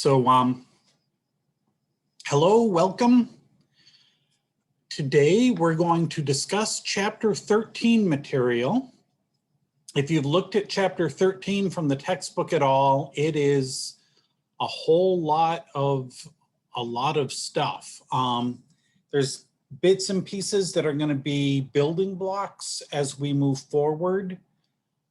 Hello, welcome. Today we're going to discuss Chapter 13 material. If you've looked at Chapter 13 from the textbook at all, it is a whole lot of stuff. There's bits and pieces that are going to be building blocks as we move forward.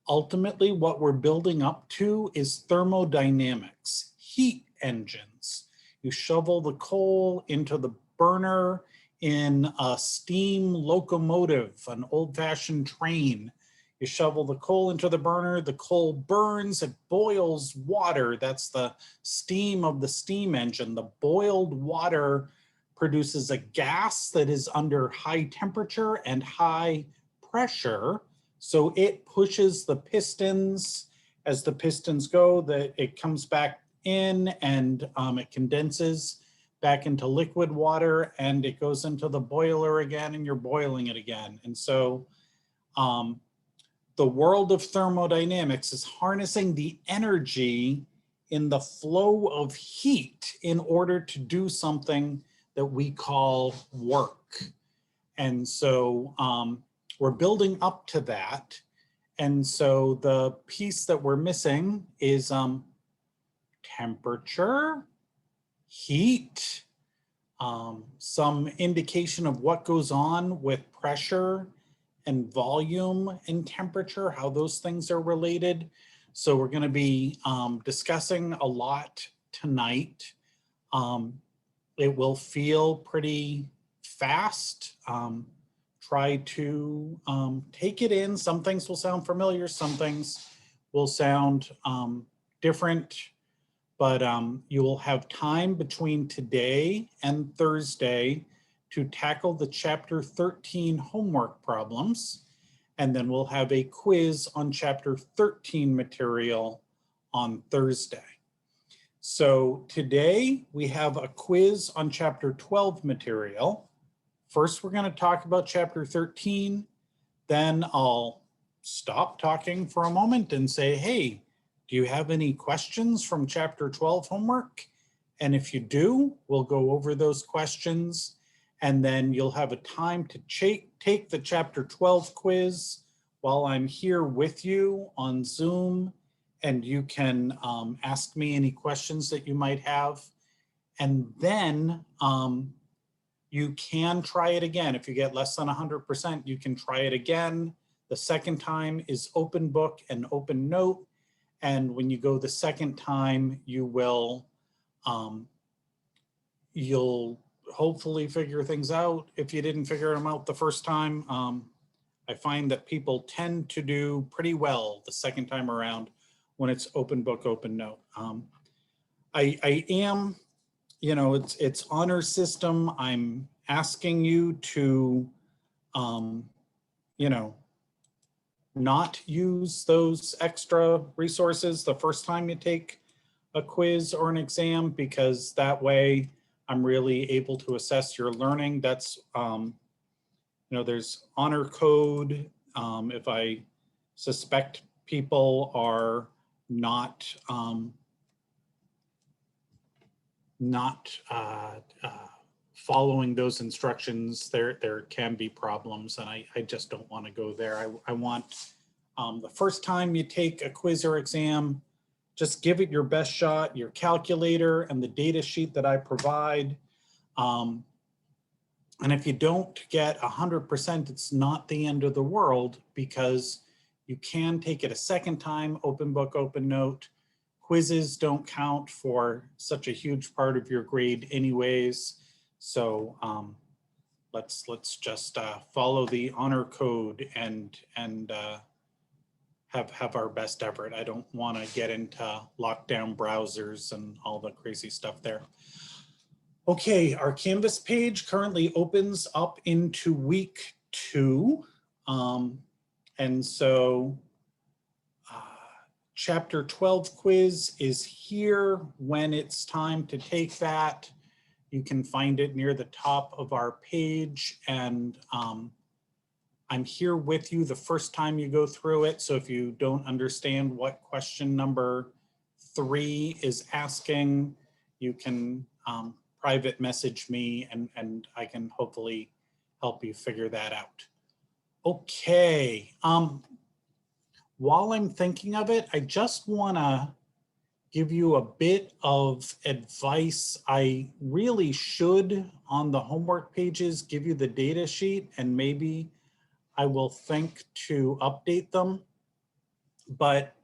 Ultimately, what we're building up to is thermodynamics, heat engines. You shovel the coal into the burner in a steam locomotive, an old-fashioned train. You shovel the coal into the burner, the coal burns, it boils water. That's the steam of the steam engine. The boiled water produces a gas that is under high temperature and high pressure. So it pushes the pistons. As the pistons go, it comes back in and it condenses back into liquid water and it goes into the boiler again and you're boiling it again. And so the world of thermodynamics is harnessing the energy in the flow of heat in order to do something that we call work. And so we're building up to that. And so the piece that we're missing is temperature, heat, some indication of what goes on with pressure and volume and temperature, how those things are related. So we're going to be discussing a lot tonight. It will feel pretty fast. Try to take it in. Some things will sound familiar, some things will sound different, but you will have time between today and Thursday to tackle the Chapter 13 homework problems, and then we'll have a quiz on Chapter 13 material on Thursday. So today we have a quiz on Chapter 12 material. First, we're going to talk about Chapter 13. Then I'll stop talking for a moment and say, hey, do you have any questions from Chapter 12 homework? And if you do, we'll go over those questions. And then you'll have a time to take the Chapter 12 quiz while I'm here with you on Zoom. And you can ask me any questions that you might have. And then you can try it again. If you get less than 100%, you can try it again. The second time is open book and open note. And when you go the second time, you will, you'll hopefully figure things out. If you didn't figure them out the first time, I find that people tend to do pretty well the second time around when it's open book, open note. I am, you know, it's honor system. I'm asking you to, you know, not use those extra resources the first time you take a quiz or an exam, because that way I'm really able to assess your learning. That's, you know, there's honor code. If I suspect people are not following those instructions, there can be problems, and I just don't want to go there. I want the first time you take a quiz or exam, just give it your best shot, your calculator and the data sheet that I provide. And if you don't get 100%, it's not the end of the world, because you can take it a second time, open book, open note. Quizzes don't count for such a huge part of your grade anyways. So let's just follow the honor code and have our best effort. I don't want to get into lockdown browsers and all the crazy stuff there. Okay, our Canvas page currently opens up into week 2. And so Chapter 12 quiz is here when it's time to take that. You can find it near the top of our page, and I'm here with you the first time you go through it. So if you don't understand what question number 3 is asking, you can private message me and I can hopefully help you figure that out. Okay, while I'm thinking of it, I just wanna give you a bit of advice. I really should, on the homework pages, give you the data sheet, and maybe I will think to update them. But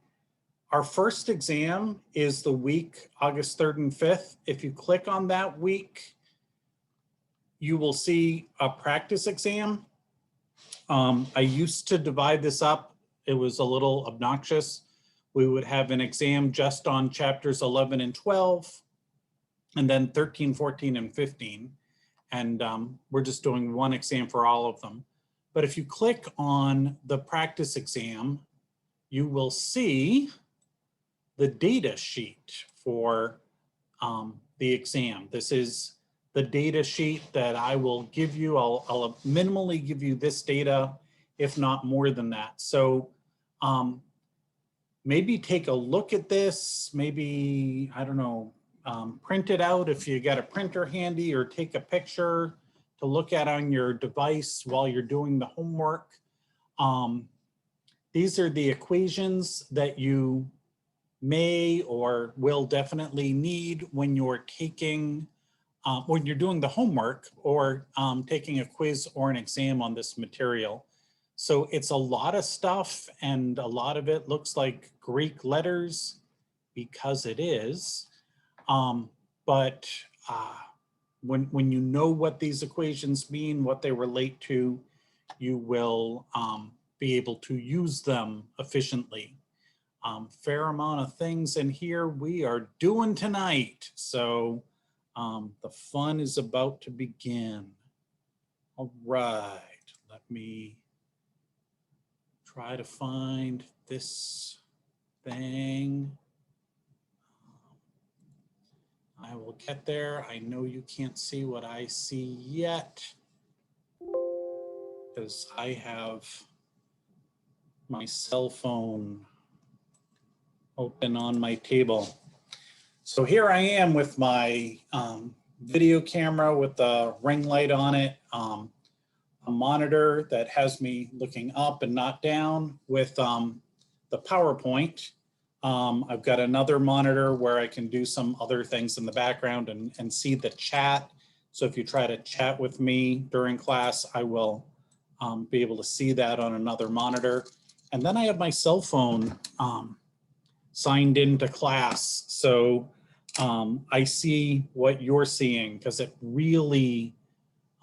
our first exam is the week August 3rd and 5th. If you click on that week, you will see a practice exam. I used to divide this up. It was a little obnoxious. We would have an exam just on chapters 11 and 12, and then 13, 14, and 15. And we're just doing one exam for all of them. But if you click on the practice exam, you will see the data sheet for the exam. This is the data sheet that I will give you. I'll minimally give you this data, if not more than that. So maybe take a look at this, maybe, I don't know, print it out if you got a printer handy, or take a picture to look at on your device while you're doing the homework. These are the equations that you may or will definitely need when you're taking, when you're doing the homework or taking a quiz or an exam on this material. So it's a lot of stuff, and a lot of it looks like Greek letters because it is. But when you know what these equations mean, what they relate to, you will be able to use them efficiently. Fair amount of things in here we are doing tonight. So the fun is about to begin. All right, let me try to find this thing. I will get there. I know you can't see what I see yet because I have my cell phone open on my table. So here I am with my video camera with the ring light on it, a monitor that has me looking up and not down with the PowerPoint. I've got another monitor where I can do some other things in the background and see the chat. So if you try to chat with me during class, I will be able to see that on another monitor. And then I have my cell phone signed into class. So I see what you're seeing, because it really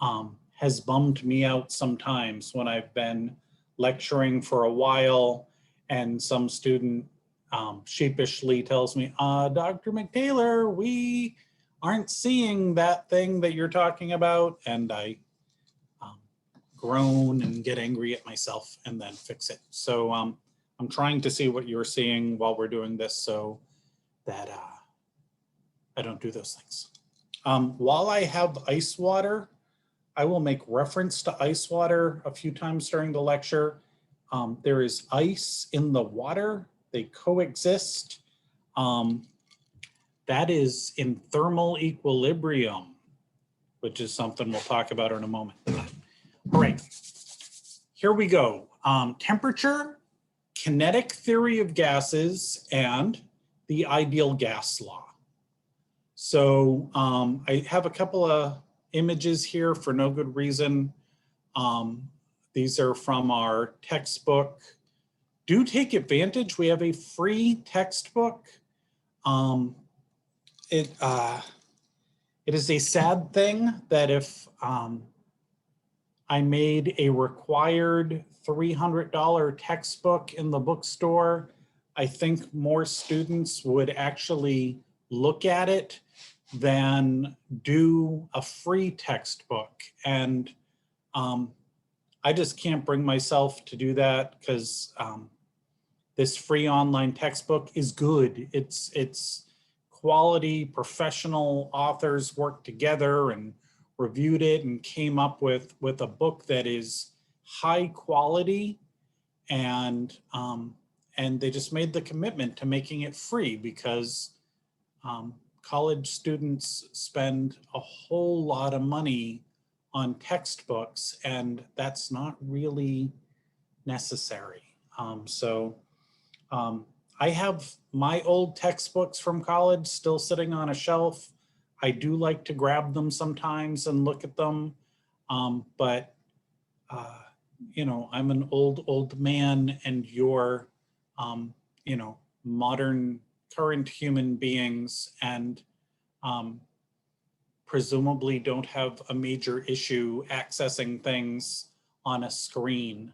has bummed me out sometimes when I've been lecturing for a while and some student sheepishly tells me, Dr. McTaylor, we aren't seeing that thing that you're talking about. And I groan and get angry at myself and then fix it. So I'm trying to see what you're seeing while we're doing this so that I don't do those things. While I have ice water, I will make reference to ice water a few times during the lecture. There is ice in the water. They coexist. That is in thermal equilibrium, which is something we'll talk about in a moment. All right, here we go. Temperature, kinetic theory of gases, and the ideal gas law. So I have a couple of images here for no good reason. These are from our textbook. Do take advantage. We have a free textbook. It is a sad thing that if I made a required $300 textbook in the bookstore, I think more students would actually look at it than do a free textbook. And I just can't bring myself to do that, because this free online textbook is good. It's quality professional authors worked together and reviewed it and came up with a book that is high quality, and they just made the commitment to making it free because college students spend a whole lot of money on textbooks, and that's not really necessary. I have my old textbooks from college still sitting on a shelf. I do like to grab them sometimes and look at them, but you know, I'm an old man, and you're, you know, modern, current human beings, and presumably don't have a major issue accessing things on a screen.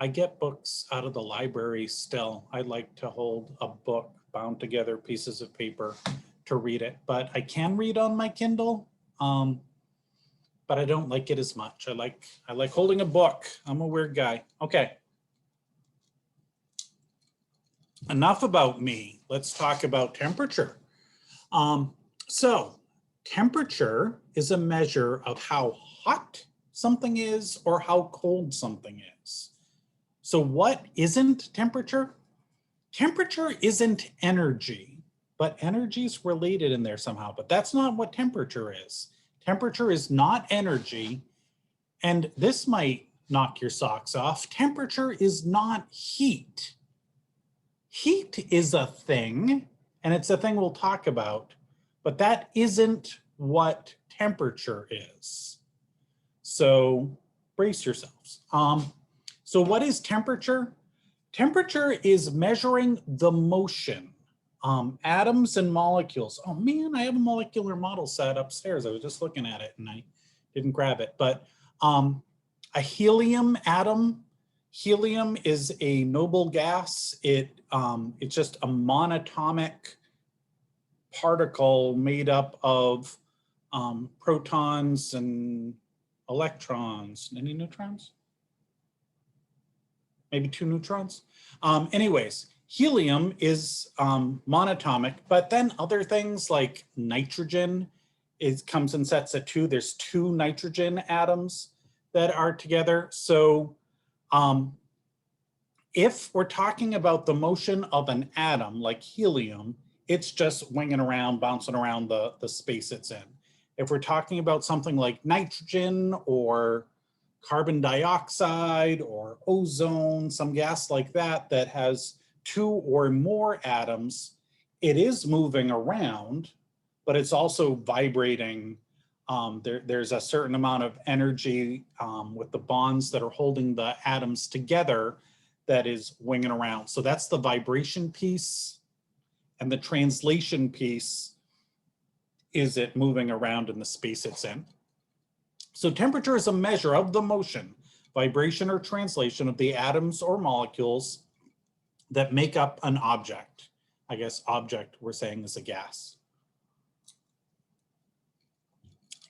I get books out of the library still. I like to hold a book, bound together pieces of paper to read it, but I can read on my Kindle, but I don't like it as much. I like holding a book. I'm a weird guy. Okay. Enough about me. Let's talk about temperature. So temperature is a measure of how hot something is or how cold something is. So what isn't temperature? Temperature isn't energy, but energy is related in there somehow, but that's not what temperature is. Temperature is not energy, and this might knock your socks off. Temperature is not heat. Heat is a thing, and it's a thing we'll talk about, but that isn't what temperature is. So brace yourselves. So what is temperature? Temperature is measuring the motion. Atoms and molecules. Oh man, I have a molecular model set upstairs. I was just looking at it and I didn't grab it. But a helium atom, helium is a noble gas. It's just a monatomic particle made up of protons and electrons. Any neutrons? Maybe 2 neutrons. Anyways, helium is monatomic, but then other things like nitrogen comes in sets of 2. There's 2 nitrogen atoms that are together. So if we're talking about the motion of an atom like helium, it's just winging around, bouncing around the space it's in. If we're talking about something like nitrogen or carbon dioxide or ozone, some gas like that, that has 2 or more atoms, it is moving around, but it's also vibrating. There's a certain amount of energy with the bonds that are holding the atoms together that is winging around. So that's the vibration piece, and the translation piece is it moving around in the space it's in. So temperature is a measure of the motion, vibration, or translation of the atoms or molecules that make up an object. I guess object we're saying is a gas.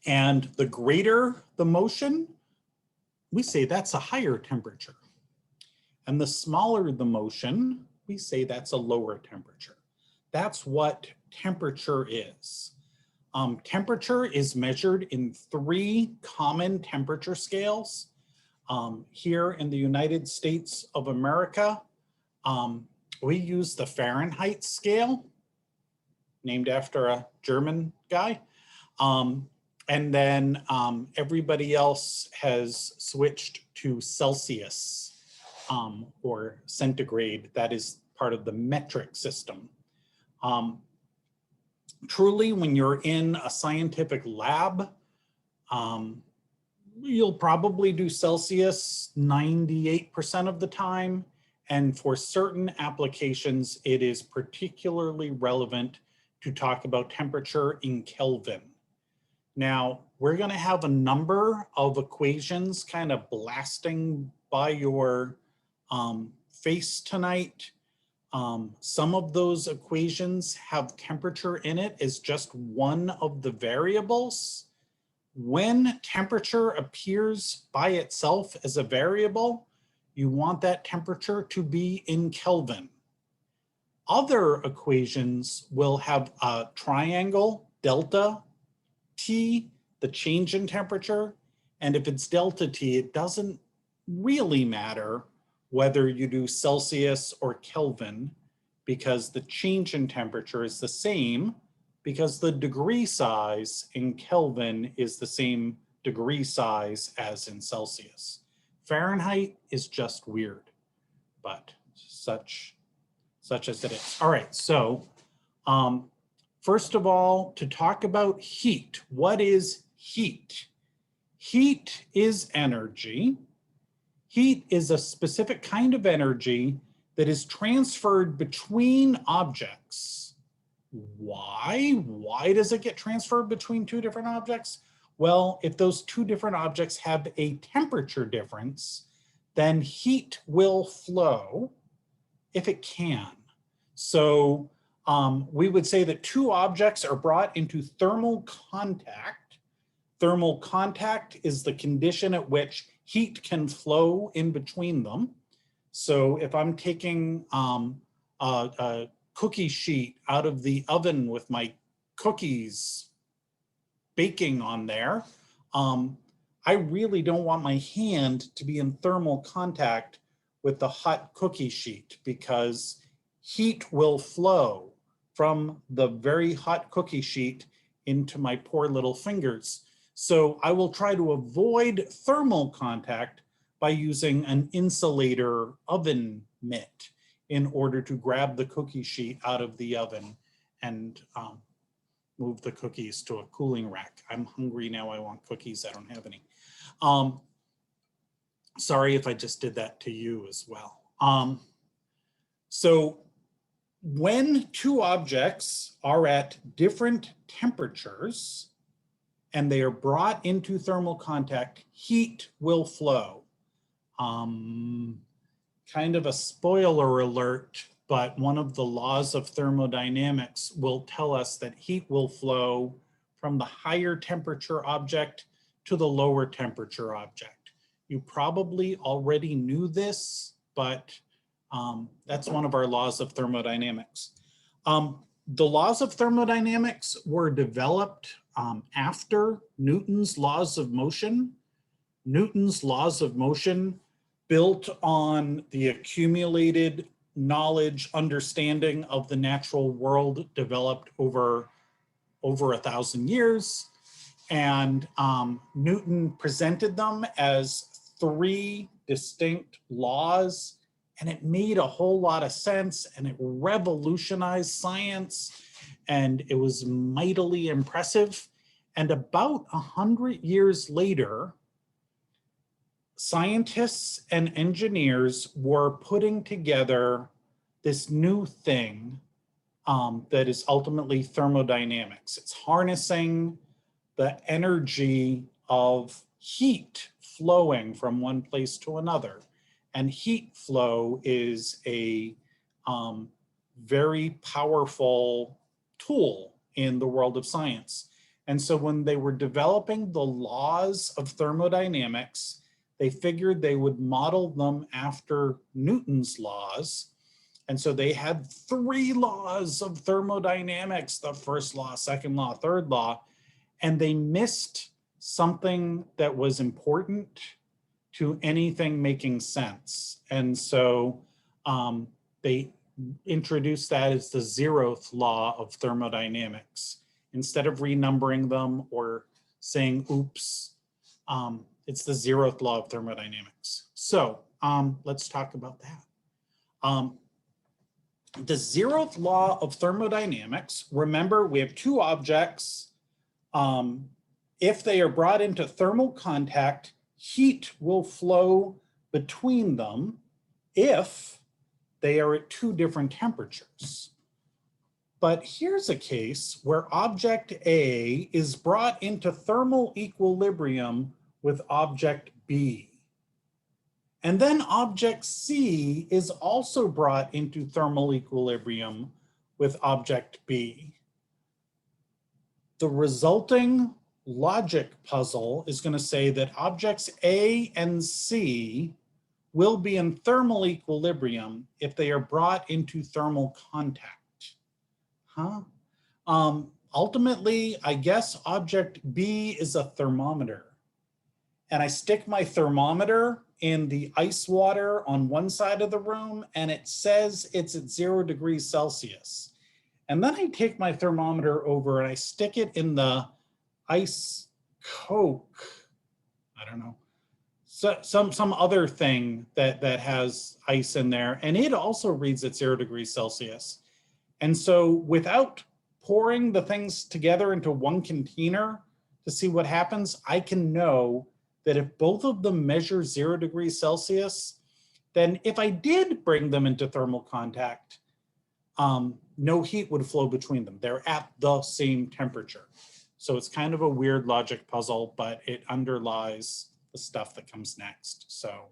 And the greater the motion, we say that's a higher temperature. And the smaller the motion, we say that's a lower temperature. That's what temperature is. Temperature is measured in 3 common temperature scales. Here in the United States of America, we use the Fahrenheit scale, named after a German guy. And then everybody else has switched to Celsius or centigrade. That is part of the metric system. Truly, when you're in a scientific lab, you'll probably do Celsius 98% of the time. And for certain applications, it is particularly relevant to talk about temperature in Kelvin. Now, we're going to have a number of equations kind of blasting by your face tonight. Some of those equations have temperature in it as just one of the variables. When temperature appears by itself as a variable, you want that temperature to be in Kelvin. Other equations will have a triangle, delta T, the change in temperature. And if it's delta T, it doesn't really matter whether you do Celsius or Kelvin, because the change in temperature is the same, because the degree size in Kelvin is the same degree size as in Celsius. Fahrenheit is just weird, but such as it is. All right, so first of all, to talk about heat, what is heat? Heat is energy. Heat is a specific kind of energy that is transferred between objects. Why? Why does it get transferred between two different objects? Well, if those two different objects have a temperature difference, then heat will flow if it can. So we would say that two objects are brought into thermal contact. Thermal contact is the condition at which heat can flow in between them. So if I'm taking a cookie sheet out of the oven with my cookies baking on there, I really don't want my hand to be in thermal contact with the hot cookie sheet, because heat will flow from the very hot cookie sheet into my poor little fingers. So I will try to avoid thermal contact by using an insulator oven mitt in order to grab the cookie sheet out of the oven and move the cookies to a cooling rack. I'm hungry now, I want cookies, I don't have any. Sorry if I just did that to you as well. So when two objects are at different temperatures and they are brought into thermal contact, heat will flow. Kind of a spoiler alert, but one of the laws of thermodynamics will tell us that heat will flow from the higher temperature object to the lower temperature object. You probably already knew this, but that's one of our laws of thermodynamics. The laws of thermodynamics were developed after Newton's laws of motion. Newton's laws of motion built on the accumulated knowledge, understanding of the natural world developed over 1,000 years. And Newton presented them as three distinct laws, and it made a whole lot of sense, and it revolutionized science, and it was mightily impressive. And about 100 years later, scientists and engineers were putting together this new thing that is ultimately thermodynamics. It's harnessing the energy of heat flowing from one place to another. And heat flow is a very powerful tool in the world of science. And so when they were developing the laws of thermodynamics, they figured they would model them after Newton's laws. And so they had three laws of thermodynamics: the first law, second law, third law, and they missed something that was important to anything making sense. And so they introduced that as the 0th law of thermodynamics. Instead of renumbering them or saying, oops, it's the 0th law of thermodynamics. So let's talk about that. The 0th law of thermodynamics, remember we have two objects. If they are brought into thermal contact, heat will flow between them if they are at two different temperatures. But here's a case where object A is brought into thermal equilibrium with object B. And then object C is also brought into thermal equilibrium with object B. The resulting logic puzzle is going to say that objects A and C will be in thermal equilibrium if they are brought into thermal contact. Ultimately, I guess object B is a thermometer. And I stick my thermometer in the ice water on one side of the room and it says it's at 0 degrees Celsius. And then I take my thermometer over and I stick it in the ice Coke, I don't know, so some other thing that has ice in there, and it also reads at 0 degrees Celsius. And so without pouring the things together into one container to see what happens, I can know that if both of them measure 0 degrees Celsius, then if I did bring them into thermal contact, no heat would flow between them. They're at the same temperature. So it's kind of a weird logic puzzle, but it underlies the stuff that comes next. So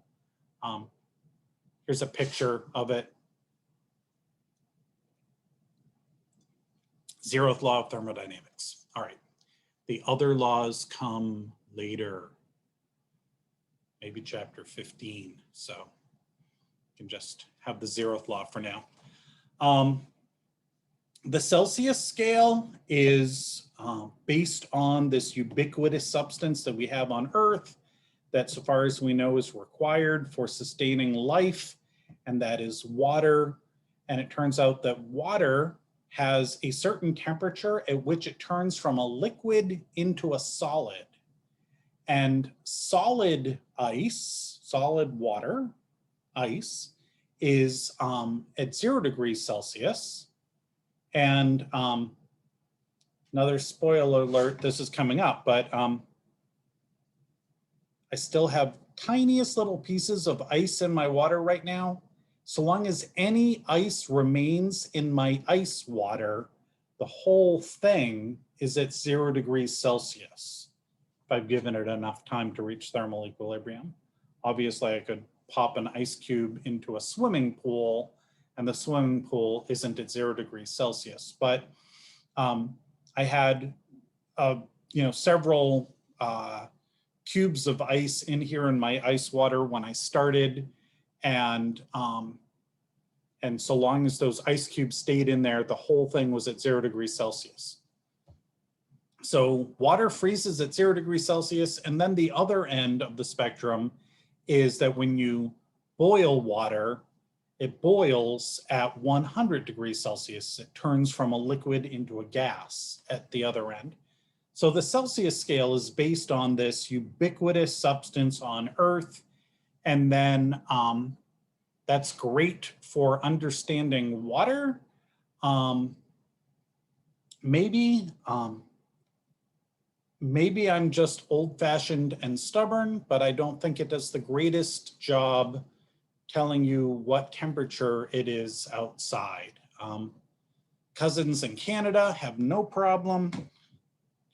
here's a picture of it. Zeroth law of thermodynamics. All right, the other laws come later, maybe chapter 15. So you can just have the zeroth law for now. The Celsius scale is based on this ubiquitous substance that we have on Earth that, so far as we know, is required for sustaining life, and that is water. And it turns out that water has a certain temperature at which it turns from a liquid into a solid. And solid ice, solid water, ice, is at 0 degrees Celsius. And another spoiler alert, this is coming up, but I still have tiniest little pieces of ice in my water right now. So long as any ice remains in my ice water, the whole thing is at 0 degrees Celsius, if I've given it enough time to reach thermal equilibrium. Obviously, I could pop an ice cube into a swimming pool, and the swimming pool isn't at 0 degrees Celsius. But I had, several cubes of ice in here in my ice water when I started, and so long as those ice cubes stayed in there, the whole thing was at 0 degrees Celsius. So water freezes at 0 degrees Celsius, and then the other end of the spectrum is that when you boil water, it boils at 100 degrees Celsius. It turns from a liquid into a gas at the other end. So the Celsius scale is based on this ubiquitous substance on Earth. And then that's great for understanding water. Maybe I'm just old-fashioned and stubborn, but I don't think it does the greatest job telling you what temperature it is outside. Cousins in Canada have no problem,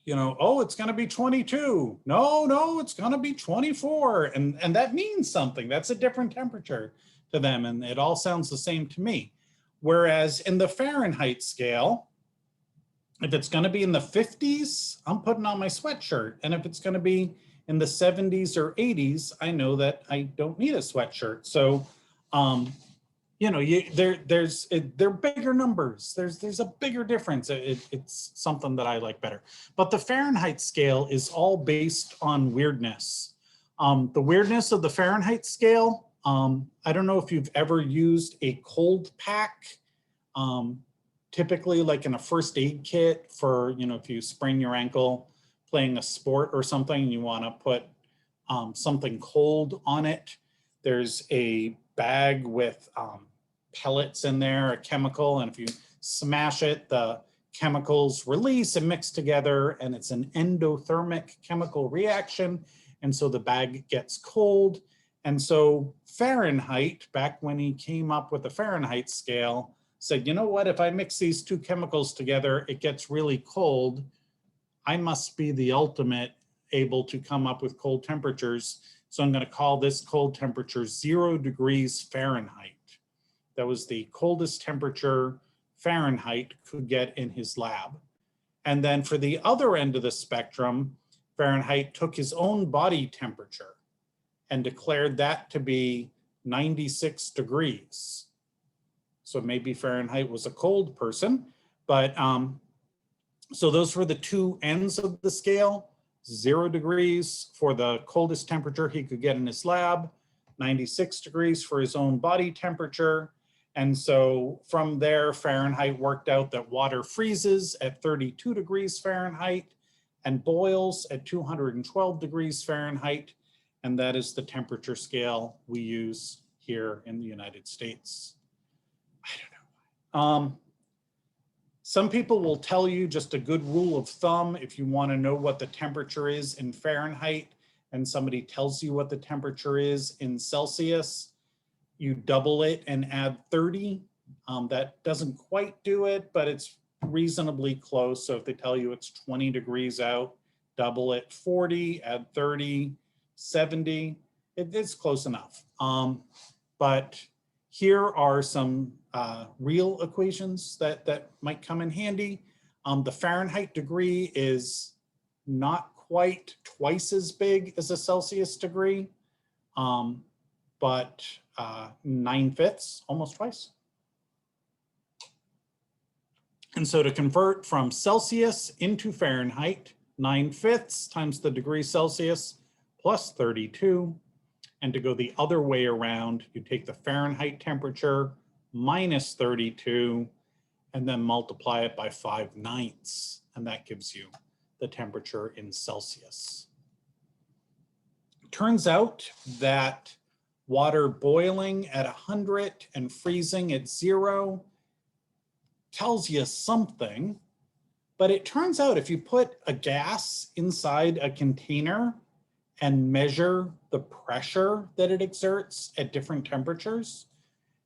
oh, it's gonna be 22. No, it's gonna be 24. And that means something. That's a different temperature to them. And it all sounds the same to me. Whereas in the Fahrenheit scale, if it's gonna be in the 50s, I'm putting on my sweatshirt. And if it's gonna be in the 70s or 80s, I know that I don't need a sweatshirt. So, they're bigger numbers. There's a bigger difference. It's something that I like better. But the Fahrenheit scale is all based on weirdness. The weirdness of the Fahrenheit scale, I don't know if you've ever used a cold pack, typically like in a first aid kit for, if you sprain your ankle playing a sport or something, and you want to put something cold on it. There's a bag with pellets in there, a chemical, and if you smash it, the chemicals release and mix together, and it's an endothermic chemical reaction, and so the bag gets cold. And so Fahrenheit, back when he came up with the Fahrenheit scale, said, you know what, if I mix these two chemicals together, it gets really cold. I must be the ultimate able to come up with cold temperatures. So I'm going to call this cold temperature 0 degrees Fahrenheit. That was the coldest temperature Fahrenheit could get in his lab. And then for the other end of the spectrum, Fahrenheit took his own body temperature and declared that to be 96 degrees. So maybe Fahrenheit was a cold person, but so those were the two ends of the scale. 0 degrees for the coldest temperature he could get in his lab, 96 degrees for his own body temperature. And so from there, Fahrenheit worked out that water freezes at 32 degrees Fahrenheit and boils at 212 degrees Fahrenheit. And that is the temperature scale we use here in the United States. I don't know. Some people will tell you just a good rule of thumb, if you want to know what the temperature is in Fahrenheit and somebody tells you what the temperature is in Celsius, you double it and add 30. That doesn't quite do it, but it's reasonably close. So if they tell you it's 20 degrees out, double it 40, add 30, 70, it's close enough. But here are some real equations that might come in handy. The Fahrenheit degree is not quite twice as big as a Celsius degree, but 9/5, almost twice. And so to convert from Celsius into Fahrenheit, 9/5 times the degree Celsius plus 32. And to go the other way around, you take the Fahrenheit temperature minus 32 and then multiply it by 5/9, and that gives you the temperature in Celsius. It turns out that water boiling at 100 and freezing at 0 tells you something, but it turns out if you put a gas inside a container and measure the pressure that it exerts at different temperatures,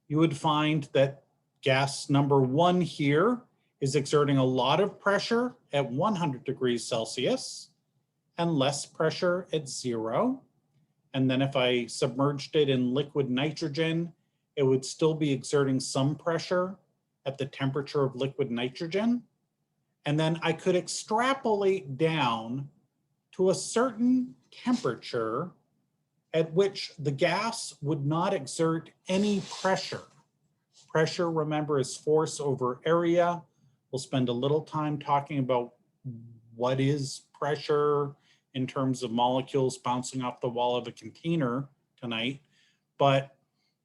you would find that gas number 1 here is exerting a lot of pressure at 100 degrees Celsius and less pressure at 0. And then if I submerged it in liquid nitrogen, it would still be exerting some pressure at the temperature of liquid nitrogen. And then I could extrapolate down to a certain temperature at which the gas would not exert any pressure. Pressure, remember, is force over area. We'll spend a little time talking about what is pressure in terms of molecules bouncing off the wall of a container tonight. But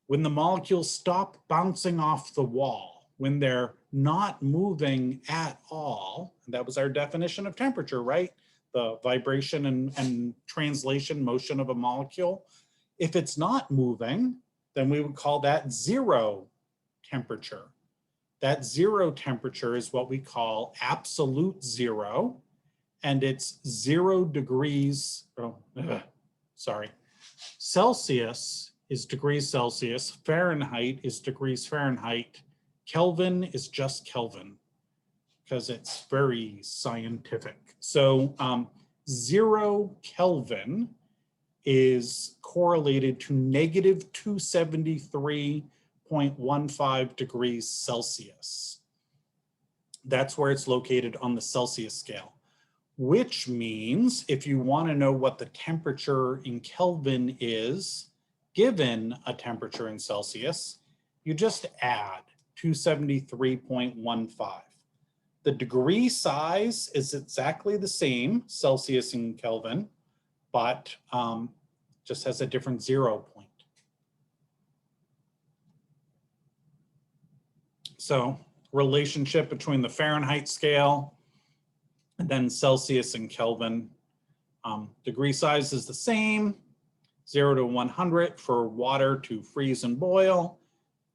when the molecules stop bouncing off the wall, when they're not moving at all, and that was our definition of temperature, right? The vibration and translation motion of a molecule. If it's not moving, then we would call that 0 temperature. That 0 temperature is what we call absolute 0, and it's 0 degrees, Celsius is degrees Celsius, Fahrenheit is degrees Fahrenheit, Kelvin is just Kelvin, because it's very scientific. So 0 Kelvin is correlated to negative 273.15 degrees Celsius. That's where it's located on the Celsius scale, which means if you want to know what the temperature in Kelvin is, given a temperature in Celsius, you just add 273.15. The degree size is exactly the same, Celsius and Kelvin, but just has a different 0 point. So relationship between the Fahrenheit scale and then Celsius and Kelvin. Degree size is the same, 0 to 100 for water to freeze and boil.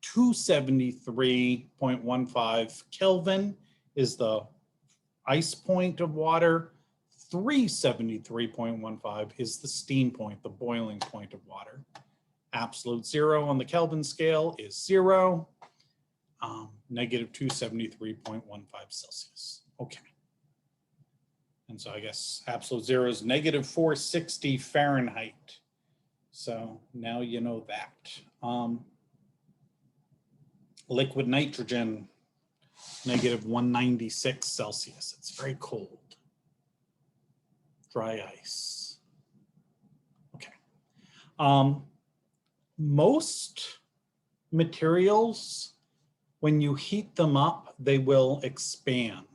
273.15 Kelvin is the ice point of water. 373.15 is the steam point, the boiling point of water. Absolute 0 on the Kelvin scale is 0, negative 273.15 Celsius. Okay. And so I guess absolute 0 is negative 460 Fahrenheit. So now you know that. Liquid nitrogen, negative 196 Celsius. It's very cold. Dry ice. Okay. Most materials, when you heat them up, they will expand.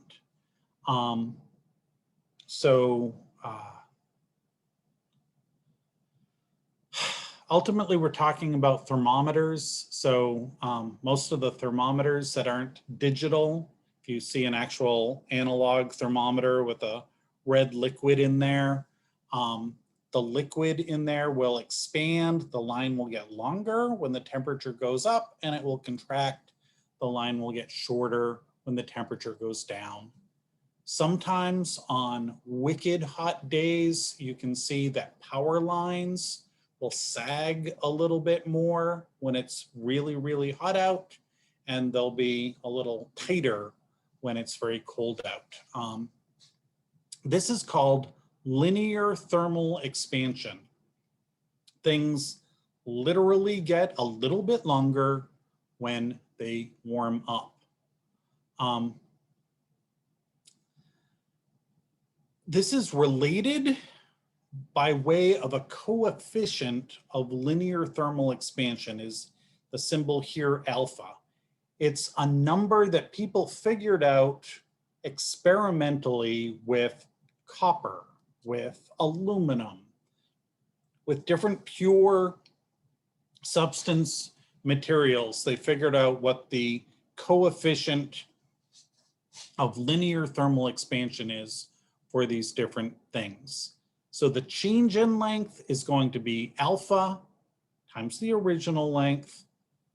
ultimately, we're talking about thermometers. So most of the thermometers that aren't digital, if you see an actual analog thermometer with a red liquid in there, the liquid in there will expand, the line will get longer when the temperature goes up, and it will contract, the line will get shorter when the temperature goes down. Sometimes on wicked hot days, you can see that power lines will sag a little bit more when it's really, really hot out, and they'll be a little tighter when it's very cold out. This is called linear thermal expansion. Things literally get a little bit longer when they warm up. This is related by way of a coefficient of linear thermal expansion, is the symbol here alpha. It's a number that people figured out experimentally with copper, with aluminum, with different pure substance materials. They figured out what the coefficient of linear thermal expansion is for these different things. So the change in length is going to be alpha times the original length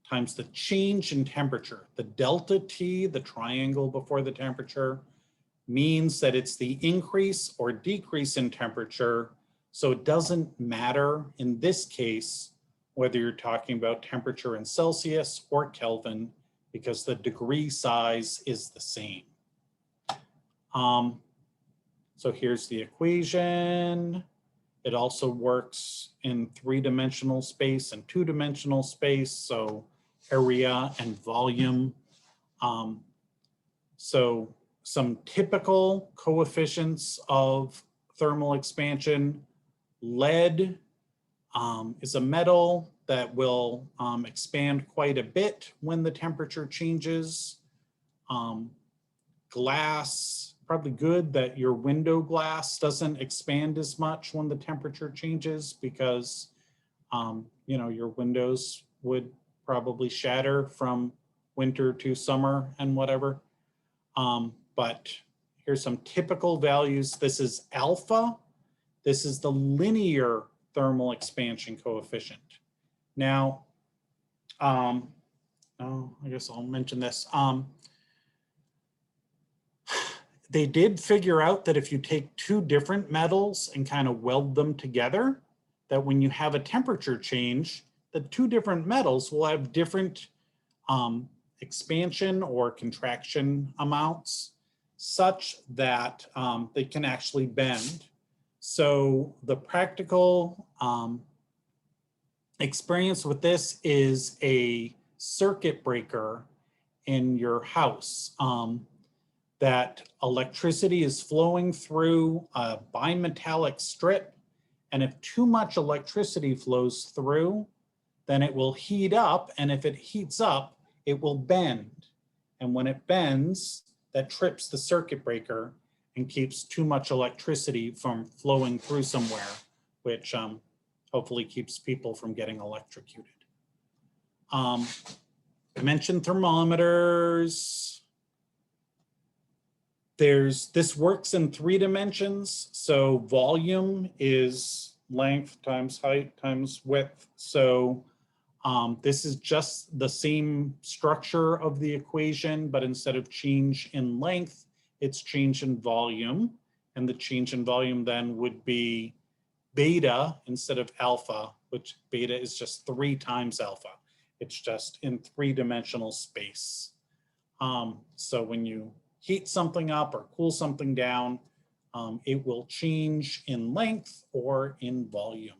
times the change in temperature. The delta T, the triangle before the temperature, means that it's the increase or decrease in temperature. So it doesn't matter in this case whether you're talking about temperature in Celsius or Kelvin, because the degree size is the same. So here's the equation. It also works in 3-dimensional space and 2-dimensional space, so area and volume. So some typical coefficients of thermal expansion. Lead is a metal that will expand quite a bit when the temperature changes. Glass, probably good that your window glass doesn't expand as much when the temperature changes, because your windows would probably shatter from winter to summer and whatever. But here's some typical values. This is alpha. This is the linear thermal expansion coefficient. Now, I guess I'll mention this. They did figure out that if you take two different metals and kind of weld them together, that when you have a temperature change, the two different metals will have different expansion or contraction amounts, such that they can actually bend. So the practical experience with this is a circuit breaker in your house. That electricity is flowing through a bimetallic strip, and if too much electricity flows through, then it will heat up, and if it heats up, it will bend. And when it bends, that trips the circuit breaker and keeps too much electricity from flowing through somewhere, which hopefully keeps people from getting electrocuted. I mentioned thermometers. This works in 3 dimensions. So volume is length times height times width. So this is just the same structure of the equation, but instead of change in length, it's change in volume. And the change in volume then would be beta instead of alpha, which beta is just 3 times alpha. It's just in 3-dimensional space. So when you heat something up or cool something down, it will change in length or in volume.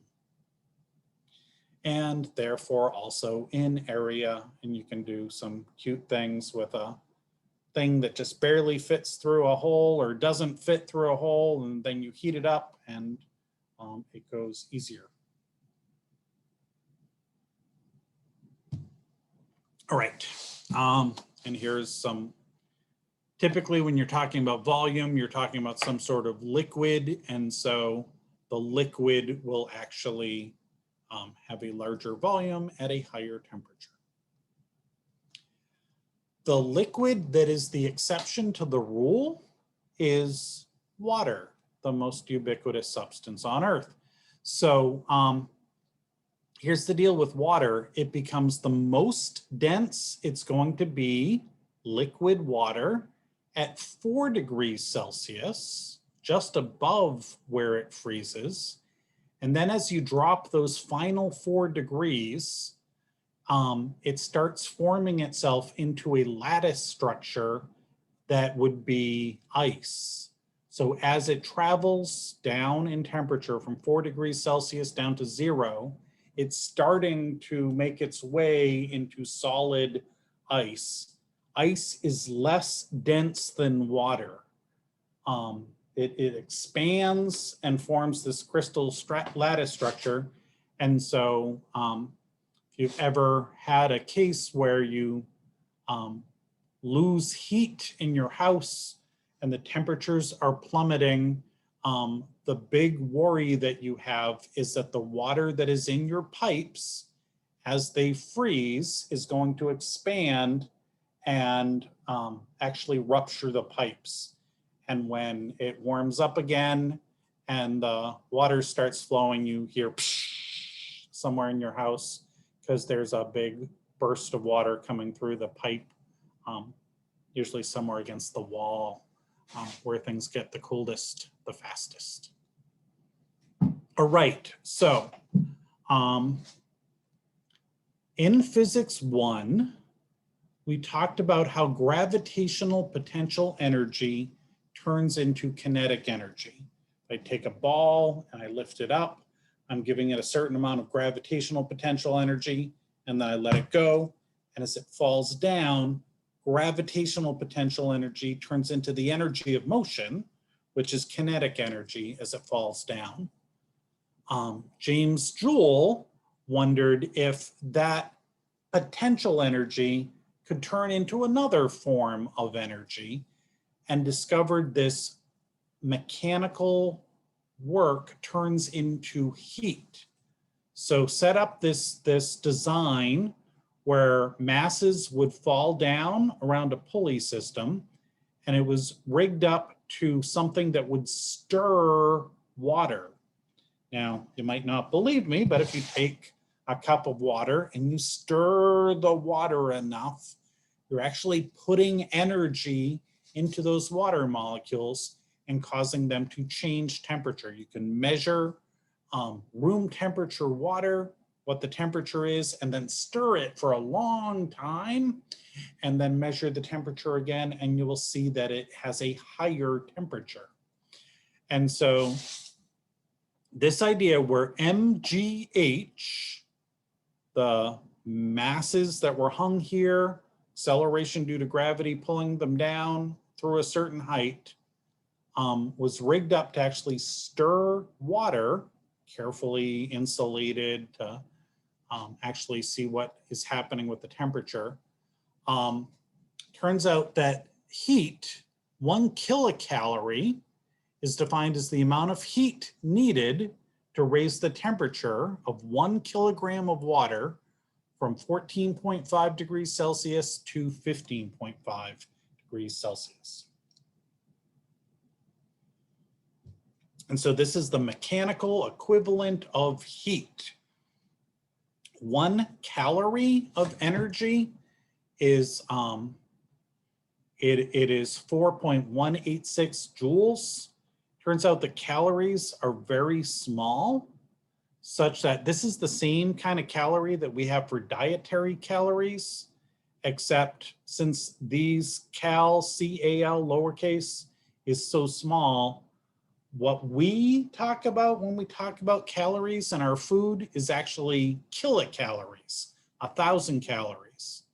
And therefore also in area, and you can do some cute things with a thing that just barely fits through a hole or doesn't fit through a hole, and then you heat it up and it goes easier. All right, and here's some. Typically, when you're talking about volume, you're talking about some sort of liquid, and so the liquid will actually have a larger volume at a higher temperature. The liquid that is the exception to the rule is water, the most ubiquitous substance on Earth. So here's the deal with water. It becomes the most dense it's going to be, liquid water, at 4 degrees Celsius, just above where it freezes. And then as you drop those final 4 degrees, it starts forming itself into a lattice structure that would be ice. So as it travels down in temperature from 4 degrees Celsius down to 0, it's starting to make its way into solid ice. Ice is less dense than water. It expands and forms this crystal lattice structure. And so if you've ever had a case where you lose heat in your house and the temperatures are plummeting, the big worry that you have is that the water that is in your pipes, as they freeze, is going to expand and actually rupture the pipes. And when it warms up again and the water starts flowing, you hear psh somewhere in your house because there's a big burst of water coming through the pipe, usually somewhere against the wall where things get the coldest, the fastest. All right, so in Physics 1, we talked about how gravitational potential energy turns into kinetic energy. I take a ball and I lift it up, I'm giving it a certain amount of gravitational potential energy, and then I let it go. And as it falls down, gravitational potential energy turns into the energy of motion, which is kinetic energy as it falls down. James Joule wondered if that potential energy could turn into another form of energy, and discovered this mechanical work turns into heat. So set up this design where masses would fall down around a pulley system, and it was rigged up to something that would stir water. Now, you might not believe me, but if you take a cup of water and you stir the water enough, you're actually putting energy into those water molecules and causing them to change temperature. You can measure room temperature water, what the temperature is, and then stir it for a long time, and then measure the temperature again, and you will see that it has a higher temperature. And so this idea where mgh, the masses that were hung here, acceleration due to gravity pulling them down through a certain height, was rigged up to actually stir water, carefully insulated to actually see what is happening with the temperature. Turns out that heat, 1 kilocalorie, is defined as the amount of heat needed to raise the temperature of 1 kilogram of water from 14.5 degrees Celsius to 15.5 degrees Celsius. And so this is the mechanical equivalent of heat. 1 calorie of energy is it is 4.186 joules. Turns out the calories are very small, such that this is the same kind of calorie that we have for dietary calories, except since these cal, C-A-L, lowercase, is so small, what we talk about when we talk about calories in our food is actually kilocalories, 1,000 calories.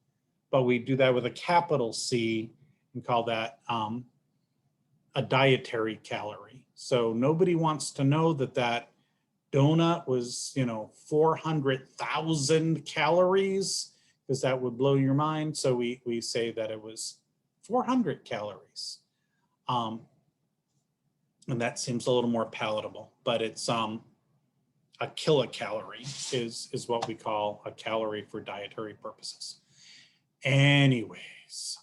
But we do that with a capital C and call that a dietary calorie. So nobody wants to know that that donut was, 400,000 calories, because that would blow your mind. So we say that it was 400 calories. And that seems a little more palatable, but it's a kilocalorie is what we call a calorie for dietary purposes. Anyways,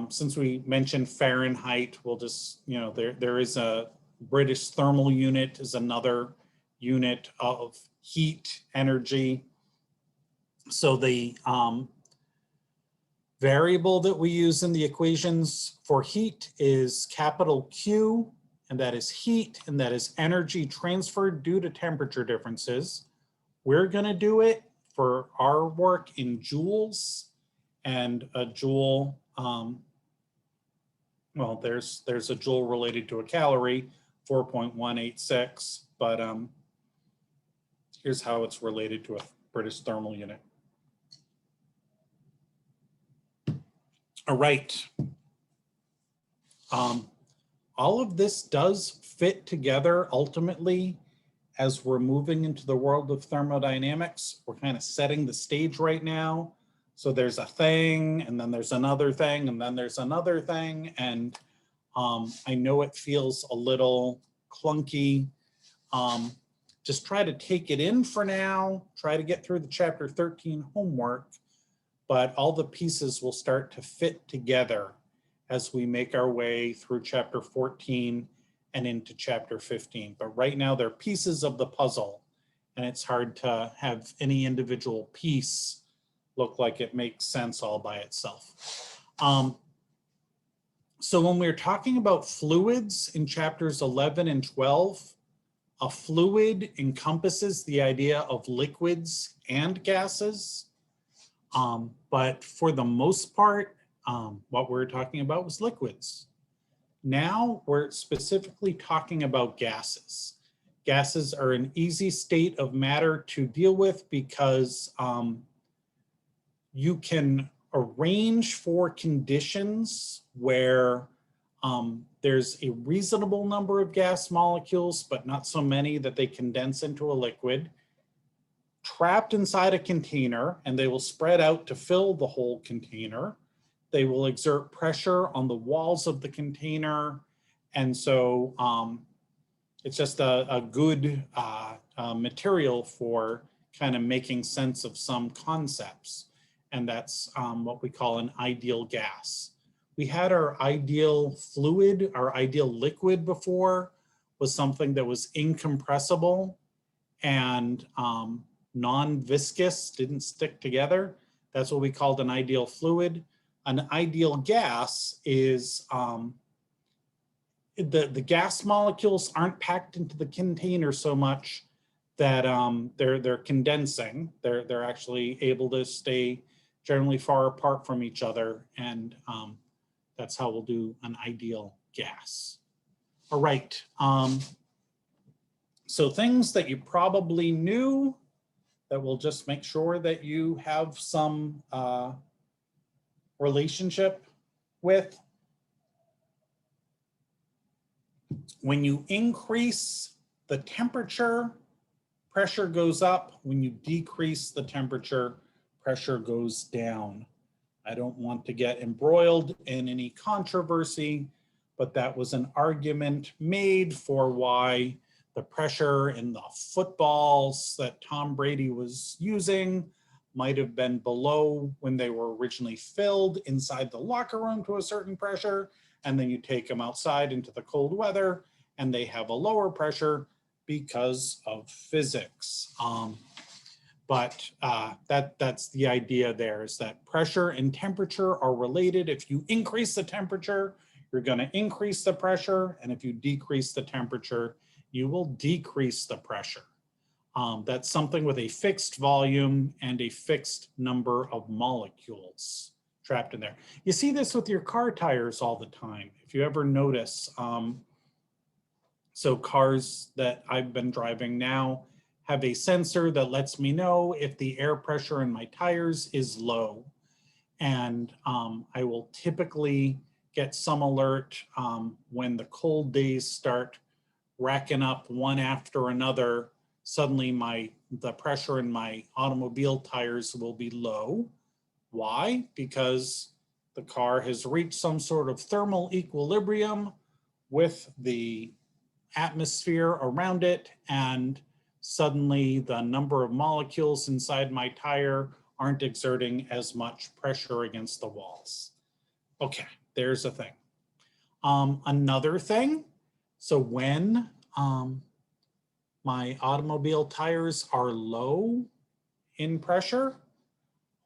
since we mentioned Fahrenheit, we'll just, there is a British thermal unit is another unit of heat energy. So the variable that we use in the equations for heat is capital Q, and that is heat, and that is energy transferred due to temperature differences. We're going to do it for our work in joules, and a joule, well, there's a joule related to a calorie, 4.186, but here's how it's related to a British thermal unit. All right. All of this does fit together ultimately as we're moving into the world of thermodynamics. We're kind of setting the stage right now. So there's a thing, and then there's another thing, and then there's another thing. And I know it feels a little clunky. Just try to take it in for now. Try to get through the chapter 13 homework, but all the pieces will start to fit together as we make our way through chapter 14 and into chapter 15. But right now they're pieces of the puzzle, and it's hard to have any individual piece look like it makes sense all by itself. So when we're talking about fluids in chapters 11 and 12, a fluid encompasses the idea of liquids and gases. But for the most part, what we're talking about was liquids. Now we're specifically talking about gases. Gases are an easy state of matter to deal with because you can arrange for conditions where there's a reasonable number of gas molecules, but not so many that they condense into a liquid, trapped inside a container, and they will spread out to fill the whole container. They will exert pressure on the walls of the container. And so it's just a good material for kind of making sense of some concepts. And that's what we call an ideal gas. We had our ideal fluid, our ideal liquid before was something that was incompressible and non-viscous, didn't stick together. That's what we called an ideal fluid. An ideal gas is the gas molecules aren't packed into the container so much that they're condensing. They're actually able to stay generally far apart from each other, and that's how we'll do an ideal gas. All right. So things that you probably knew that will just make sure that you have some relationship with. When you increase the temperature, pressure goes up. When you decrease the temperature, pressure goes down. I don't want to get embroiled in any controversy, but that was an argument made for why the pressure in the footballs that Tom Brady was using might have been below when they were originally filled inside the locker room to a certain pressure, and then you take them outside into the cold weather and they have a lower pressure because of physics. But that's the idea there, is that pressure and temperature are related. If you increase the temperature, you're going to increase the pressure, and if you decrease the temperature, you will decrease the pressure. That's something with a fixed volume and a fixed number of molecules trapped in there. You see this with your car tires all the time. If you ever notice, so cars that I've been driving now have a sensor that lets me know if the air pressure in my tires is low. And I will typically get some alert when the cold days start racking up one after another. Suddenly the pressure in my automobile tires will be low. Why? Because the car has reached some sort of thermal equilibrium with the atmosphere around it, and suddenly the number of molecules inside my tire aren't exerting as much pressure against the walls. Okay, there's a thing. Another thing, so when my automobile tires are low in pressure,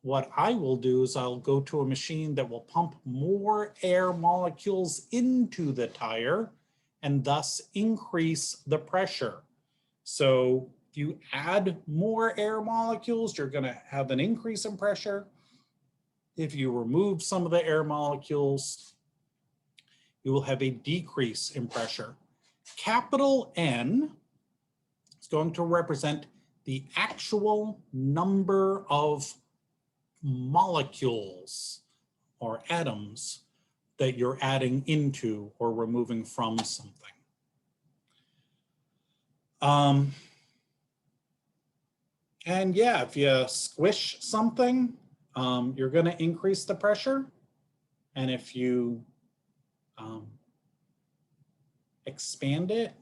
what I will do is I'll go to a machine that will pump more air molecules into the tire and thus increase the pressure. So if you add more air molecules, you're going to have an increase in pressure. If you remove some of the air molecules, you will have a decrease in pressure. Capital N is going to represent the actual number of molecules or atoms that you're adding into or removing from something. And yeah, if you squish something, you're going to increase the pressure. And if you expand it,